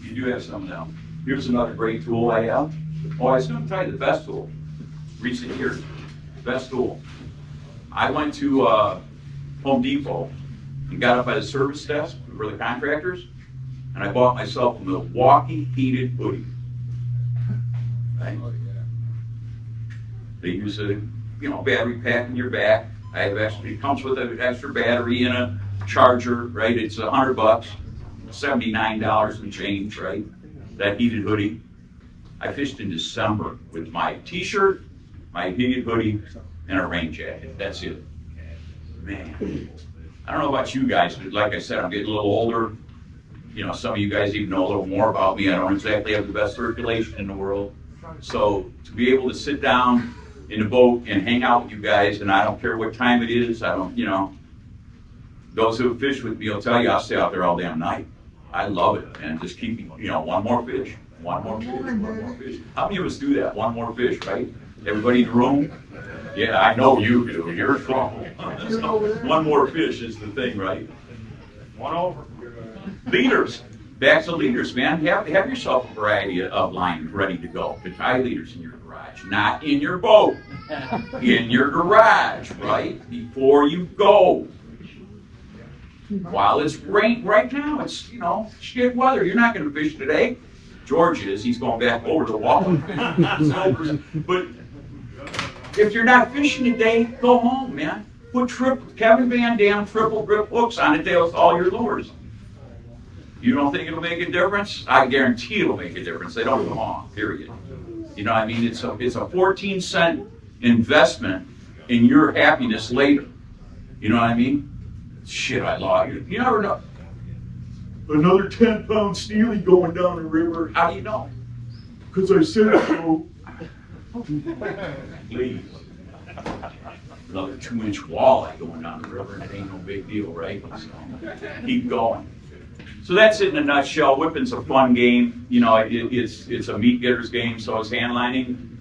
you do have some of them. Here's another great tool I have. Oh, I was going to tell you the best tool. Recent years, best tool. I went to Home Depot and got up by the service desk for the contractors, and I bought myself a Milwaukee heated hoodie. Right? They use a battery pack in your back. It comes with an extra battery and a charger, right? It's $100, $79 and change, right? That heated hoodie. I fished in December with my t-shirt, my heated hoodie, and a rain jacket. That's it. Man, I don't know about you guys, but like I said, I'm getting a little older. Some of you guys even know a little more about me. I don't exactly have the best circulation in the world. So to be able to sit down in the boat and hang out with you guys, and I don't care what time it is, those who have fished with me will tell you I'll stay out there all damn night. I love it, and just keep, one more fish, one more fish, one more fish. How many of us do that? One more fish, right? Everybody in the room? Yeah, I know you do. You're in trouble. One more fish is the thing, right? One over. Leaders. Back to leaders, man. Have yourself a variety of lines ready to go to tie leaders in your garage. Not in your boat. In your garage, right? Before you go. While it's rain, right now, it's, shit weather. You're not going to fish today. George is. He's going back over the wall. But if you're not fishing today, go home, man. Put Kevin Van Dam triple grip hooks on it with all your lures. You don't think it'll make a difference? I guarantee it'll make a difference. They don't come off, period. You know what I mean? It's a 14-cent investment in your happiness later. You know what I mean? Shit, I lost you. You never know. Another 10-pound steely going down the river. How do you know? Because I said so. Please. another 2-inch walleye going down the river, and it ain't no big deal, right? So, keep going. So that's it in a nutshell. Whipping's a fun game. You know, it's a meat getter's game, so is handlining.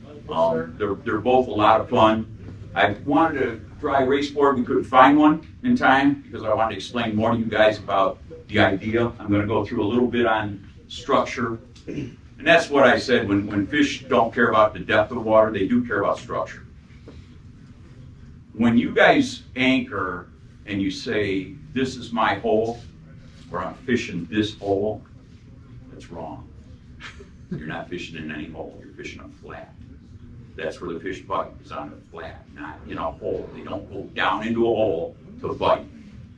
They're both a lot of fun. I wanted to try a race board. We couldn't find one in time because I wanted to explain more to you guys about the idea. I'm going to go through a little bit on structure. And that's what I said. When fish don't care about the depth of the water, they do care about structure. When you guys anchor and you say, this is my hole, or I'm fishing this hole, that's wrong. You're not fishing in any hole, you're fishing a flat. That's where the fish bite, is on a flat, not in a hole. They don't go down into a hole to bite.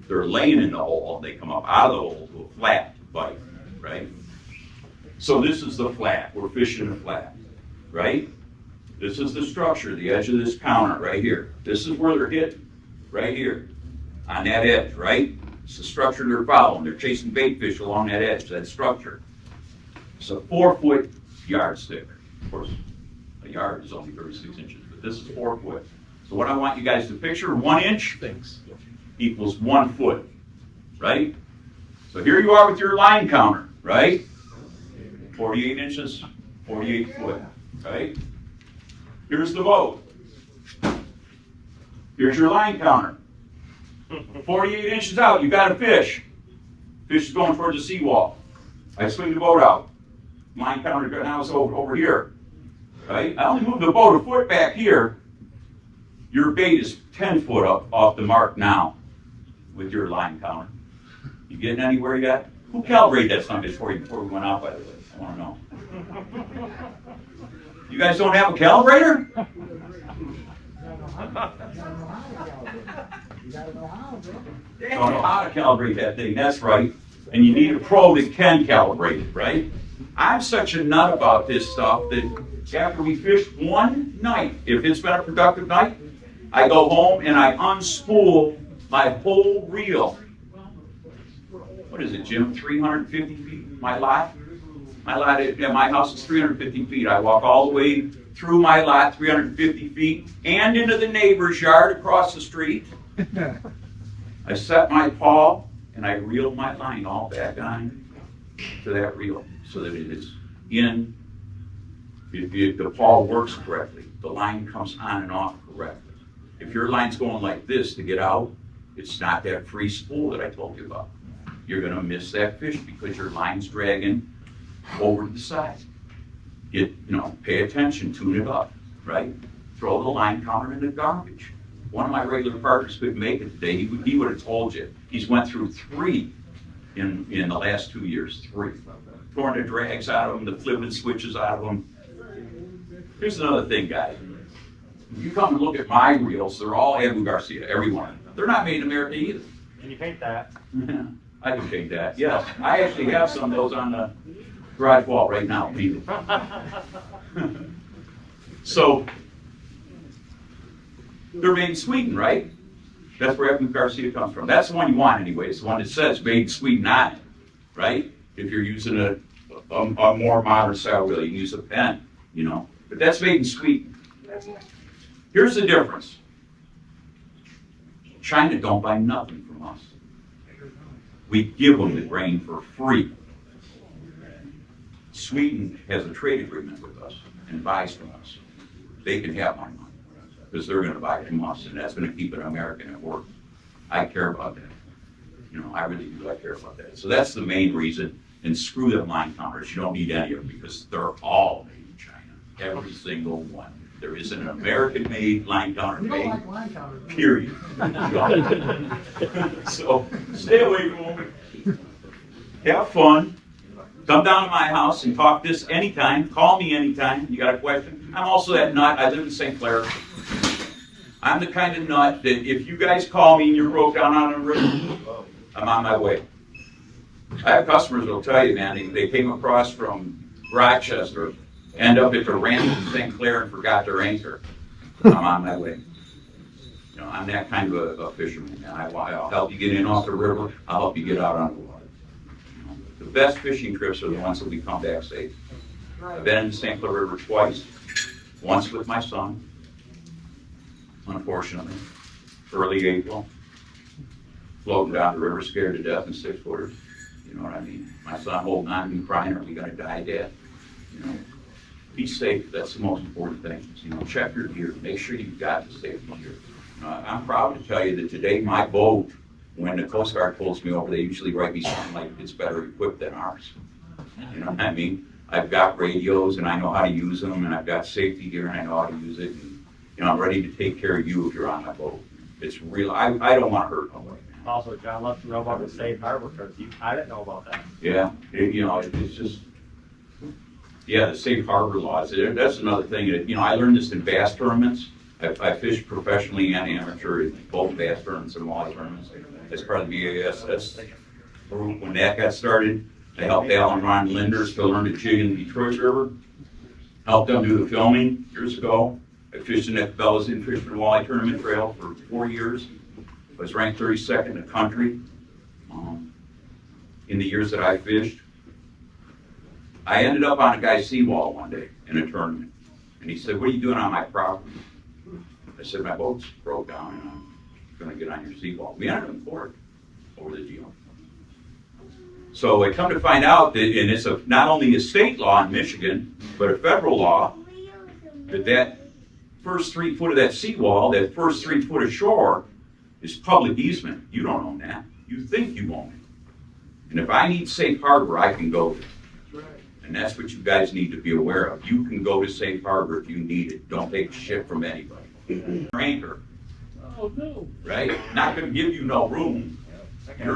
They're laying in the hole, they come up out of the hole to a flat to bite, right? So this is the flat, we're fishing a flat, right? This is the structure, the edge of this counter right here. This is where they're hitting, right here, on that edge, right? It's the structure they're following. They're chasing bait fish along that edge, that structure. It's a 4-foot yardstick. Of course, a yard is only 36 inches, but this is 4 foot. So what I want you guys to picture, 1 inch equals 1 foot, right? So here you are with your line counter, right? 48 inches, 48 foot, right? Here's the boat. Here's your line counter. 48 inches out, you got a fish. Fish is going towards the seawall. I swing the boat out. Line counter now is over here, right? I only move the boat a foot back here. Your bait is 10 foot up off the mark now with your line counter. You getting anywhere yet? Who calibrated that something before we went out, by the way? I want to know. You guys don't have a calibrator? Don't know how to calibrate that thing, that's right. And you need a pro that can calibrate it, right? I'm such a nut about this stuff that after we fish one night, if it's been a productive night, I go home and I unspool my whole reel. What is it, Jim? 350 feet? My lot? My lot at my house is 350 feet. I walk all the way through my lot, 350 feet, and into the neighbor's yard across the street. I set my pawl and I reel my line all back on to that reel so that it is in. If the pawl works correctly, the line comes on and off correctly. If your line's going like this to get out, it's not that free spool that I told you about. You're going to miss that fish because your line's dragging over the side. Pay attention, tune it up, right? Throw the line counter in the garbage. One of my regular partners couldn't make it today. He would have told you. He's went through 3 in the last 2 years, 3. Torn the drags out of them, the flipping switches out of them. Here's another thing, guys. If you come and look at my reels, they're all Abu Garcia, every one of them. They're not made in America either. Can you paint that? I can paint that, yes. I actually have some of those on the garage wall right now, painted. So, they're made in Sweden, right? That's where Abu Garcia comes from. That's the one you want anyway. It's the one that says made in Sweden on it, right? If you're using a more modern style reel, you can use a pen, But that's made in Sweden. Here's the difference. China don't buy nothing from us. We give them the grain for free. Sweden has a trade agreement with us and buys from us. They can have my money because they're going to buy from us, and that's going to keep an American at work. I care about that. I really do. I care about that. So that's the main reason. And screw them line counters. You don't need any of them because they're all made in China. Every single one. There isn't an American-made line counter You made. don't like line counters. Period. So stay away from them. Have fun. Come down to my house and talk this anytime. Call me anytime. You got a question? I'm also that nut. I live in St. Clair. I'm the kind of nut that if you guys call me and you're broke down on a river, I'm on my way. I have customers that'll tell you, man, they came across from Rochester, end up at the ramp in St. Clair and forgot their anchor. I'm on my way. I'm that kind of a fisherman, man. I'll help you get in off the river. I'll help you get out on the water. The best fishing trips are the ones that we come back safe. I've been in the St. Clair River twice. Once with my son, unfortunately. early April, floating down the river, scared to death in 6-footers. You know what I mean? My son holding on to me, crying, "Are we gonna die, Dad?" You know, be safe. That's the most important thing. You know, check your gear. Make sure you've got the safety gear. I'm proud to tell you that today my boat, when the Coast Guard pulls me over, they usually write me something like it's better equipped than ours. You know what I mean? I've got radios and I know how to use them, and I've got safety gear and I know how to use it. And, you know, I'm ready to take care of you if you're on my boat. It's real. I don't want to hurt nobody. Also, John Latham know about the safe harbor, because I didn't know about that. Yeah, you know, it's just, yeah, the safe harbor laws. That's another thing that, you know, I learned this in bass tournaments. I fished professionally and amateur in both bass tournaments and walleye tournaments. As part of the BASS group, when that got started, I helped Alan and Ron Linders to learn to jig in the Detroit River. Helped them do the filming years ago. I fished in that Bellas in Fisherman Walleye Tournament Trail for 4 years. I was ranked 32nd in the country in the years that I fished. I ended up on a guy's seawall one day in a tournament. And he said, "What are you doing on my property?" I said, "My boat's broke down and I'm going to get on your seawall." We ended up in court over the deal. So I come to find out that, and it's not only a state law in Michigan, but a federal law, that first 3 foot of that seawall, that first 3 foot of shore, is public easement. You don't own that. You think you own it. And if I need safe harbor, I can go there. And that's what you guys need to be aware of. You can go to safe harbor if you need it. Don't take shit from anybody. Anchor. Oh, no. Right? Not going to give you no room.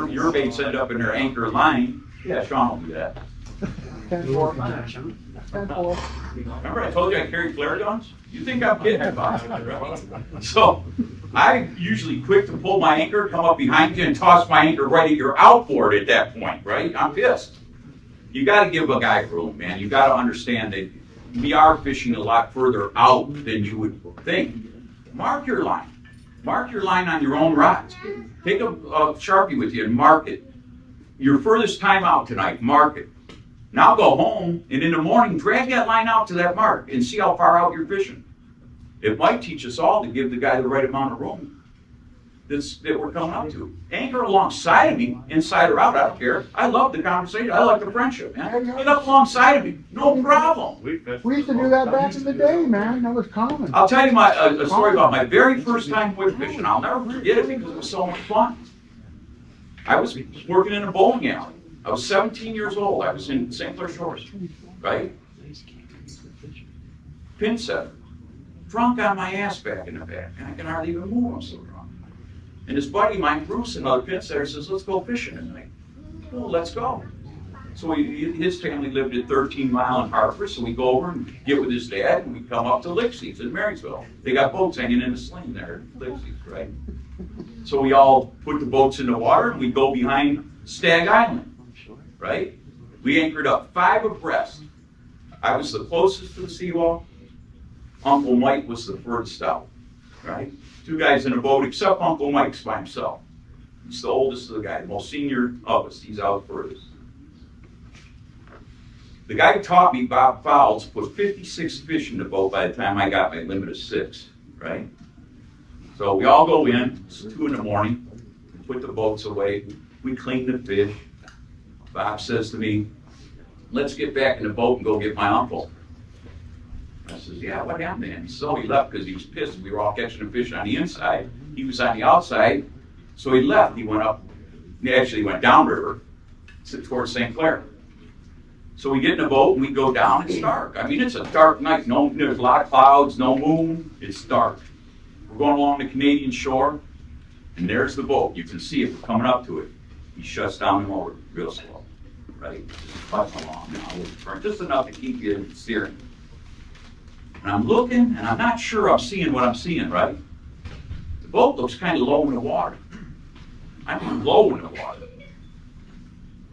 Your baits end up in their anchor line. Yeah, Sean will do that. 10-4. 10-4. Remember I told you I carry flare guns? You think I'm kidding about it, right? So I usually quick to pull my anchor, come up behind you and toss my anchor right at your outboard at that point, right? I'm pissed. You got to give a guy room, man. You got to understand that we are fishing a lot further out than you would think. Mark your line. Mark your line on your own rods. Take a Sharpie with you and mark it. Your furthest time out tonight, mark it. Now go home, and in the morning, drag that line out to that mark and see how far out you're fishing. It might teach us all to give the guy the right amount of room that we're coming up to. Anchor alongside of me, inside or out, I don't care. I love the conversation. I like the friendship, man. Get up alongside of me. No problem. We used to do that back in the day, man. That was common. I'll tell you a story about my very first time wood fishing. I'll never forget it because it was so much fun. I was working in a bowling alley. I was 17 years old. I was in St. Clair Shores, right? Pin setter. Drunk on my ass back in the back. And I can hardly even move. I'm so drunk. And this buddy of mine, Bruce, another pin setter, says, "Let's go fishing tonight." Well, let's go. So his family lived at 13 Mile in Hartford, so we go over and get with his dad, and we come up to Lixie's in Marysville. They got boats hanging in a sling there at Lixie's, right? So we all put the boats in the water, and we go behind Stag Island, right? We anchored up 5 abreast. I was the closest to the seawall. Uncle Mike was the furthest out, right? 2 guys in a boat, except Uncle Mike's by himself. He's the oldest of the guys, the most senior of us. He's out furthest. The guy who taught me, Bob Fowles, put 56 fish in the boat by the time I got my limit of 6, right? So we all go in, it's 2 in the morning, we put the boats away, we clean the fish. Bob says to me, "Let's get back in the boat and go get my uncle." I says, "Yeah, what happened, man?" He said, "Oh, he left because he was pissed. We were all catching the fish on the inside. He was on the outside, so he left. He went up, he actually went downriver towards St. Clair." So we get in the boat and we go down. It's dark. I mean, it's a dark night. No, there's a lot of clouds, no moon. It's dark. We're going along the Canadian shore, and there's the boat. You can see it. We're coming up to it. He shuts down the motor real slow, right? Just puffing along now, just enough to keep you steering. And I'm looking, and I'm not sure I'm seeing what I'm seeing, right? The boat looks kind of low in the water. I mean, low in the water.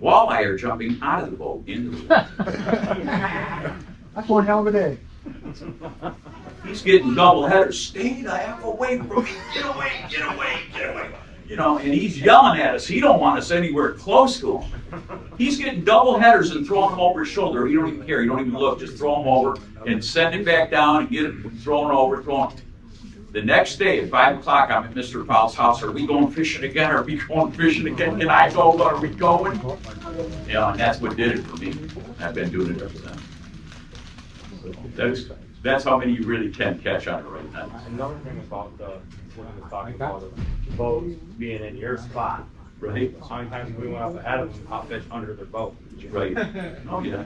Walleye are jumping out of the boat into the water. That's one hell of a day. He's getting double headers. "Stay the F away from me. Get away, get away, get away." You know, and he's yelling at us. He don't want us anywhere close to him. He's getting double headers and throwing them over his shoulder. He don't even care. He don't even look. Just throw them over and send it back down and get it thrown over, thrown. The next day at 5 o'clock, I'm at Mr. Powell's house. Are we going fishing again? Are we going fishing again? And I go, are we going? You know, and that's what did it for me. I've been doing it ever since. That's how many you really can catch on it right now. Another thing about the, when he was talking about the boats being in your spot. Right? How many times we went up ahead of them, hot fish under their boat. Right. Oh, yeah.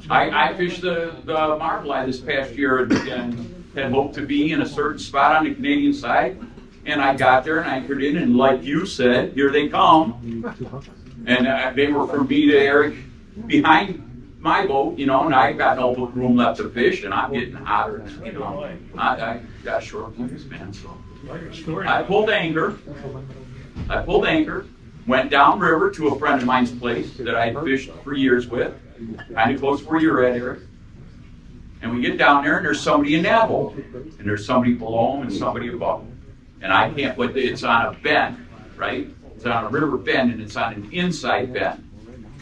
I fished the Marble Eye this past year and had hoped to be in a certain spot on the Canadian side. And I got there and anchored in, and like you said, here they come. And they were from me to Eric behind my boat, you know, and I got no room left to fish, and I'm getting hotter, you know. I got short fuse, man. So I pulled anchor, went downriver to a friend of mine's place that I had fished for years with, kind of close where you're at, Eric. And we get down there, and there's somebody in that boat, and there's somebody below them and somebody above them. And I can't, but it's on a bend, right? It's on a river bend, and it's on an inside bend.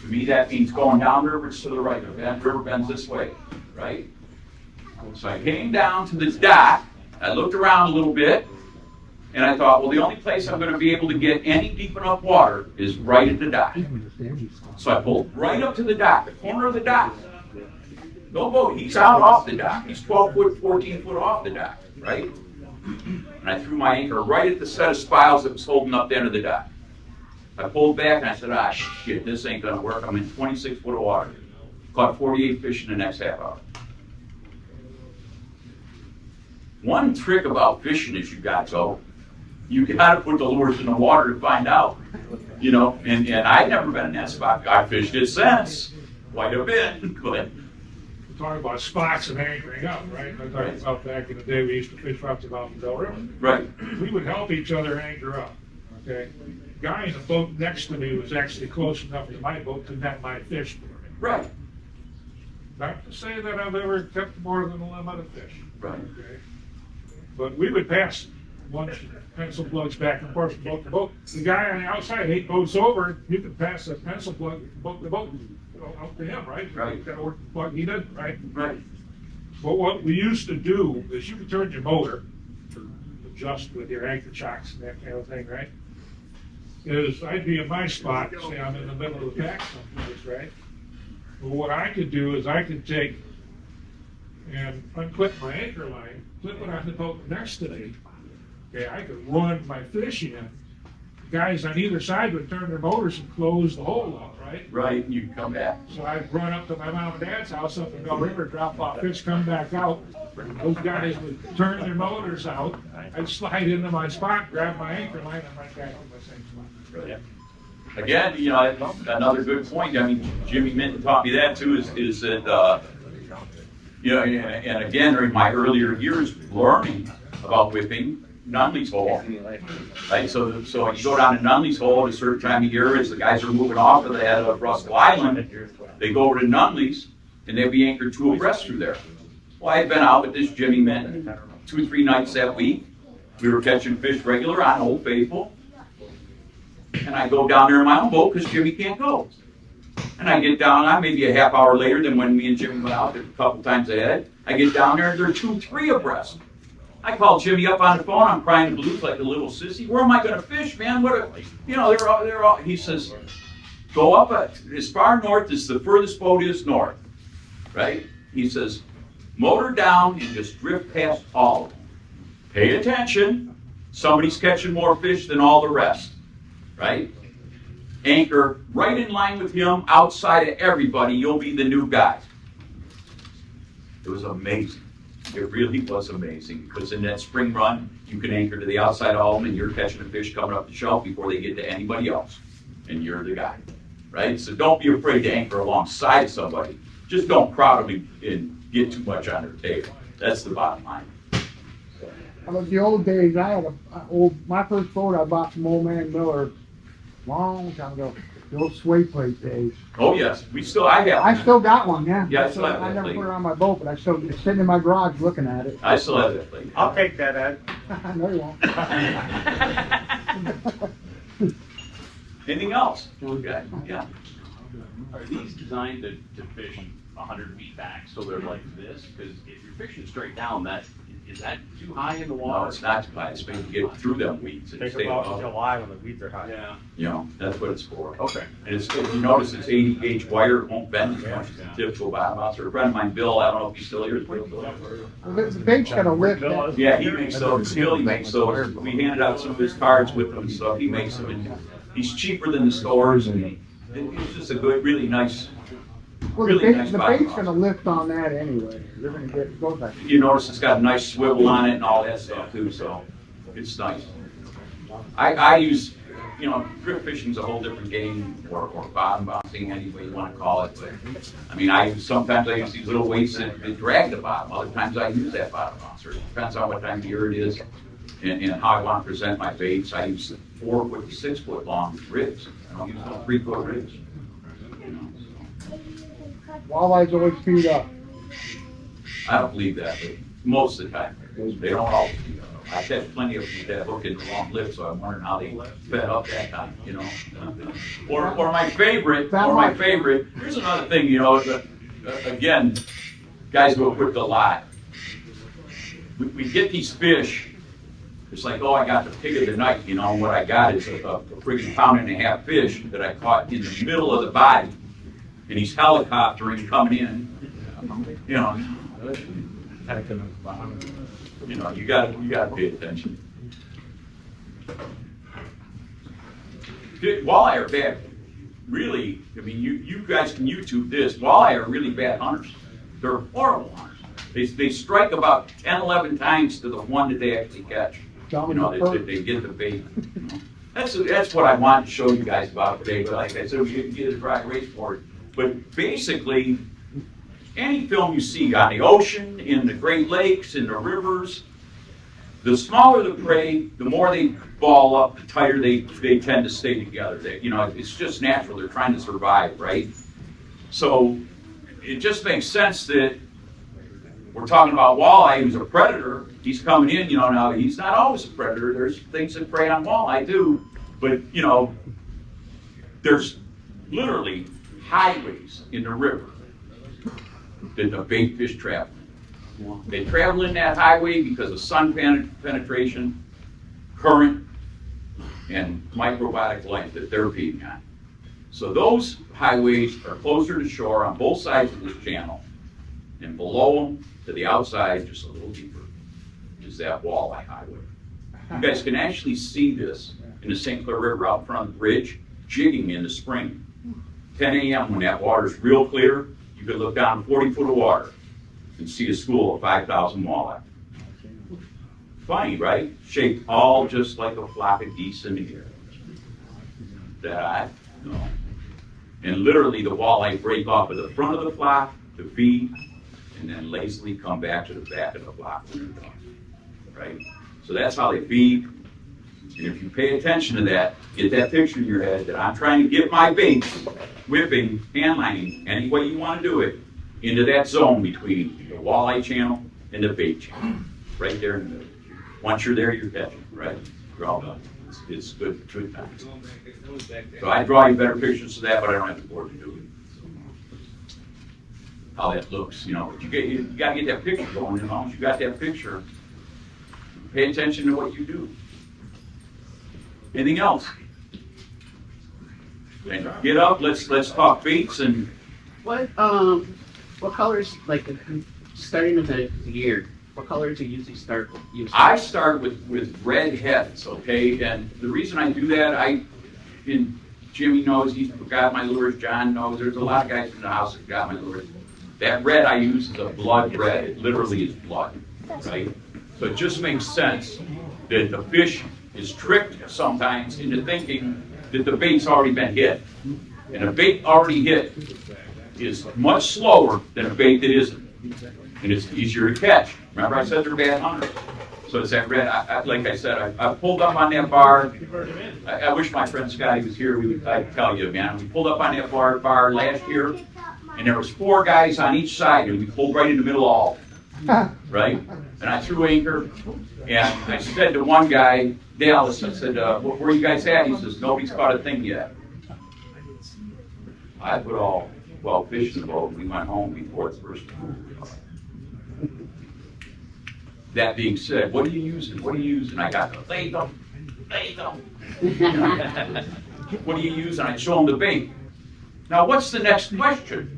To me, that means going down river to the right. The river bends this way, right? So I came down to the dock. I looked around a little bit, and I thought, well, the only place I'm going to be able to get any deep enough water is right at the dock. So I pulled right up to the dock, the corner of the dock. No boat. He's out off the dock. He's 12 foot, 14 foot off the dock, right? And I threw my anchor right at the set of spiles that was holding up the end of the dock. I pulled back and I said, ah, shit, this ain't gonna work. I'm in 26 foot of water. Caught 48 fish in the next half hour. One trick about fishing is you got to put the lures in the water to find out. You know, and I've never been in that spot. I fished it since, quite a bit, but. Talking about spots and anchoring up, right? I talked about back in the day, we used to fish up to Mountain Bell River. Right. We would help each other anchor up, okay? The guy in the boat next to me was actually close enough to my boat to net my fish for me. Right. Not to say that I've ever kept more than a limit of fish. Right. Okay? But we would pass one pencil plugs back and forth from boat to boat. The guy on the outside, 8 boats over, you could pass a pencil plug boat to boat. Up to him, right? Right. Kind of work the plug he did, right? Right. But what we used to do is you could turn your motor to adjust with your anchor chocks and that kind of thing, right? Is I'd be in my spot, say I'm in the middle of the pack someplace, right? But what I could do is I could take and unclip my anchor line, clip it on the boat next to me. Okay, I could run my fish in. The guys on either side would turn their motors and close the hole up, right? Right, and you can come back. So I'd run up to my mom and dad's house up in Bell River, drop off fish, come back out. Those guys would turn their motors out. I'd slide into my spot, grab my anchor line, and right back to my same spot. Right. Again, you know, another good point. I mean, Jimmy Minton taught me that too. Is that you know, and again, during my earlier years learning about whipping, Nunley's Hole, right? So you go down to Nunley's Hole at a certain time of year as the guys are moving off of that Russell Island. They go over to Nunley's and they'll be anchored 2 abreast through there. Well, I had been out with this Jimmy Minton 2 or 3 nights that week. We were catching fish regular on Old Faithful. And I go down there in my own boat because Jimmy can't go. And I get down, I'm maybe a half hour later than when me and Jimmy went out a couple times ahead. I get down there and they're 2, 3 abreast. I called Jimmy up on the phone. I'm crying the blues like a little sissy. Where am I going to fish, man? You know, they're all. He says, go up as far north as the furthest boat is north, right? He says, motor down and just drift past all of them. Pay attention. Somebody's catching more fish than all the rest, right? Anchor right in line with him, outside of everybody. You'll be the new guy. It was amazing. It really was amazing, because in that spring run, you can anchor to the outside of all of them, and you're catching a fish coming up the shelf before they get to anybody else, and you're the guy, right? So don't be afraid to anchor alongside somebody. Just don't crowd them and get too much on their tail. That's the bottom line. About the old days, I had my first boat I bought from old man Miller long time ago. The old sway plate days. Oh yes, I have. I still got one, yeah. Yeah, I still have that I never plate. put it on my boat, but it's sitting in my garage looking at it. I still have that plate. I'll take that, Ed. No, you won't. Anything else? Okay. Yeah. Are these designed to fish 100 feet back so they're like this? Because if you're fishing straight down, that is that too high in the No, water? it's not too high, it's made to get through them weeds and Think stay about above. July when the weeds are high. Yeah. You know, that's what it's for. Okay. And it's, if you notice, it's 80 gauge wire, it won't bend as much as the typical bottom bouncer. A friend of mine, Bill, I don't know if he's still here. The bait's gonna lift that. Yeah, he makes those, Bill, he makes those. We handed out some of his cards with them, so he makes them. And he's cheaper than the stores, and it's just a good, really nice. Well, Really nice the bottom bait's bouncer. gonna lift on that anyway. You're gonna get, goes like. You notice it's got a nice swivel on it and all that stuff too, so it's nice. I use, you know, drift fishing's a whole different game, or bottom bouncing, any way you wanna call it, but, I mean, sometimes I use these little weights that drag the bottom, other times I use that bottom bouncer. It depends on what time of year it is and how I wanna present my baits. I use 4 foot to 6 foot long ribs. I don't use no 3 foot ribs. You know, so. Walleyes always feed up. I don't believe that, but most of the time, they don't always do that. I've had plenty of them that hook in the long lip, so I'm wondering how they fed up that time, you know? Or my favorite, here's another thing, you know, again, guys who equip a lot. We get these fish, it's like, oh, I got the pig of the night, you know, and what I got is a friggin' 1.5-pound fish that I caught in the middle of the body, and he's helicoptering coming in, you know. You know, you gotta pay attention. Walleye are bad. Really, I mean, you guys can YouTube this. Walleye are really bad hunters. They're horrible hunters. They strike about 10, 11 times to the one that they actually catch. You know, they get the bait. You know. That's what I wanted to show you guys about today. But like I said, we didn't get a dry race for it. But basically, any film you see on the ocean, in the Great Lakes, in the rivers, the smaller the prey, the more they ball up, the tighter they tend to stay together. You know, it's just natural. They're trying to survive, right? So it just makes sense that we're talking about walleye, who's a predator. He's coming in, you know, now he's not always a predator. There's things that prey on walleye too. But, you know, there's literally highways in the river that the bait fish travel. They travel in that highway because of sun penetration, current, and microbiotic life that they're feeding on. So those highways are closer to shore on both sides of this channel, and below them, to the outside, just a little deeper, is that walleye highway. You guys can actually see this in the St. Clair River out front of the bridge, jigging in the spring. 10 a.m. when that water's real clear, you could look down 40 foot of water and see a school of 5,000 walleye. Funny, right? Shaped all just like a flock of geese in the air. That, no. And literally the walleye break off of the front of the flock to feed, and then lazily come back to the back of the flock when they're done. Right? So that's how they feed. And if you pay attention to that, get that picture in your head that I'm trying to get my bait, whipping, handlining, any way you want to do it, into that zone between the walleye channel and the bait channel. Right there in the middle. Once you're there, you're catching, right? You're all done. It's good times. So I draw you better pictures of that, but I don't have the board to do it. How that looks, you know. You got to get that picture going, and once you got that picture, pay attention to what you do. Anything else? And get up. Let's talk baits and. What colors, like starting with the year, what colors do you usually start using? I start with red heads, okay? And the reason I do that, Jimmy knows, he's got my lures, John knows, there's a lot of guys in the house that got my lures. That red I use is a blood red. It literally is blood, right? So it just makes sense that the fish is tricked sometimes into thinking that the bait's already been hit. And a bait already hit is much slower than a bait that isn't. And it's easier to catch. Remember I said they're bad hunters. So it's that red, like I said, I pulled up on that bar. I wish my friend Scotty was here. I'd tell you, man. We pulled up on that bar last year, and there was 4 guys on each side, and we pulled right in the middle of all, right? And I threw anchor, and I said to one guy, Dallas, I said, where are you guys at? He says, nobody's caught a thing yet. I put all 12 fish in the boat, and we went home before the first one. That being said, what are you using? What are you using? I got the Latham. What are you using? I show them the bait. Now, what's the next question?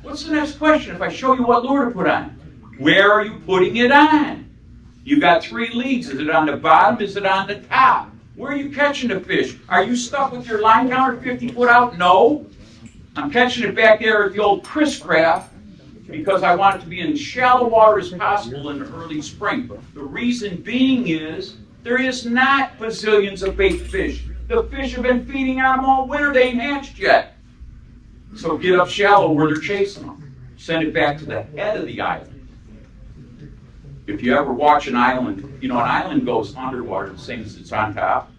What's the next question if I show you what lure to put on? Where are you putting it on? You got 3 leads. Is it on the bottom? Is it on the top? Where are you catching the fish? Are you stuck with your line counter 50 foot out? No. I'm catching it back there at the old Chris Craft because I want it to be in shallow water as possible in the early spring. The reason being is there is not bazillions of bait fish. The fish have been feeding on them all winter. They ain't hatched yet. So get up shallow where they're chasing them. Send it back to the head of the island. If you ever watch an island, an island goes underwater the same as it's on top.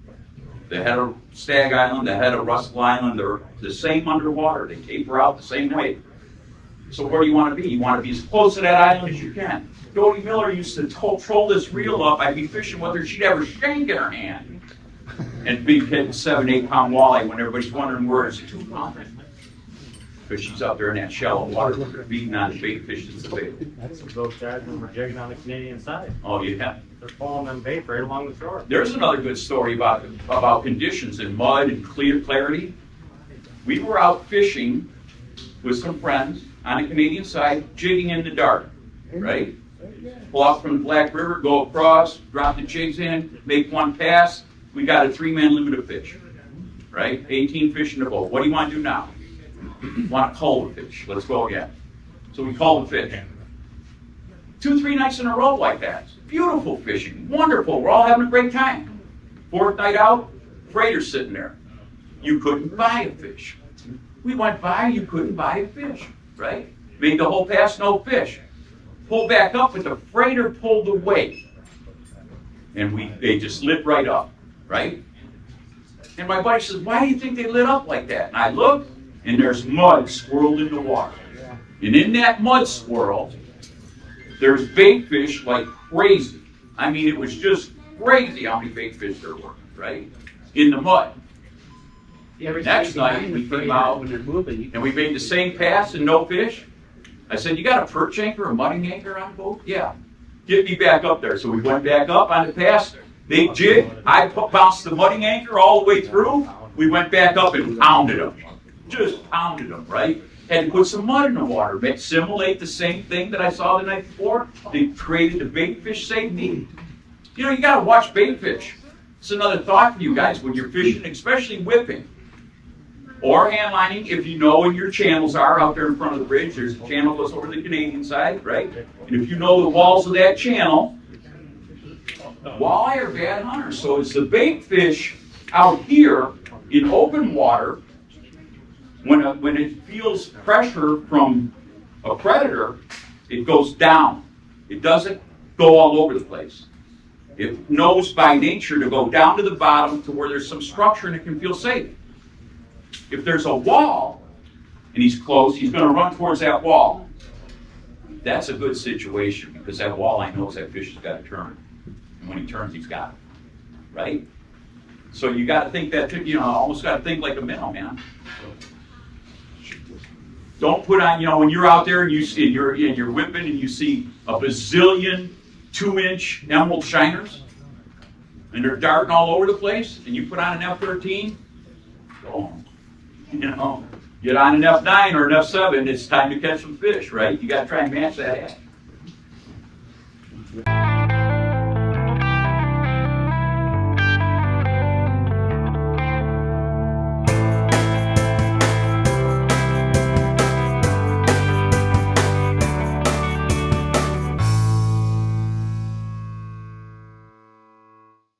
The head of Stag Island, the head of Russell Island, they're the same underwater. They taper out the same way. So where do you want to be? You want to be as close to that island as you can. Dodie Miller used to troll this reel up. I'd be fishing with her. She'd have her shank in her hand. And big hitting 7-8 pound walleye when everybody's wondering where it's 2 pound. Because she's out there in that shallow water feeding on the bait fish that's available. That's some those guys when we're jigging on the Canadian side. Oh, yeah. They're pulling them bait right along the shore. There's another good story about conditions in mud and clear clarity. We were out fishing with some friends on the Canadian side, jigging in the dark, right? Pull out from the Black River, go across, drop the jigs in, make one pass. We got a 3-man limit of fish, right? 18 fish in the boat. What do you want to do now? Want to cull the fish. Let's go again. So we cull the fish. 2-3 nights in a row like that. Beautiful fishing. Wonderful. We're all having a great time. 4th night out, freighter's sitting there. You couldn't buy a fish. We went by, you couldn't buy a fish, right? Made the whole pass, no fish. Pulled back up, but the freighter pulled away. And they just lit right up, right? And my buddy says, why do you think they lit up like that? And I look, and there's mud swirled in the water. And in that mud swirl, there's bait fish like crazy. I mean, it was just crazy how many bait fish there were, right? In the mud. Next night, we came out, and we made the same pass and no fish. I said, you got a perch anchor, a mudding anchor on the boat? Yeah. Get me back up there. So we went back up on the pass. They jigged. I bounced the mudding anchor all the way through. We went back up and pounded them. Just pounded them, right? Had to put some mud in the water. Simulate the same thing that I saw the night before. They created the bait fish safety. You got to watch bait fish. It's another thought for you guys when you're fishing, especially whipping. Or handlining, if you know where your channels are out there in front of the bridge. There's a channel that goes over the Canadian side, right? And if you know the walls of that channel, walleye are bad hunters. So it's the bait fish out here in open water, when it feels pressure from a predator, it goes down. It doesn't go all over the place. It knows by nature to go down to the bottom to where there's some structure and it can feel safe. If there's a wall and he's close, he's going to run towards that wall. That's a good situation because that walleye knows that fish has got to turn. And when he turns, he's got it. Right? So you got to think that, almost got to think like a minnow, man. Don't put on, when you're out there and you're whipping and you see a bazillion 2-inch emerald shiners and they're darting all over the place and you put on an F-13, go on. Get on an F9 or an F7, it's time to catch some fish, right? You got to try and match that action.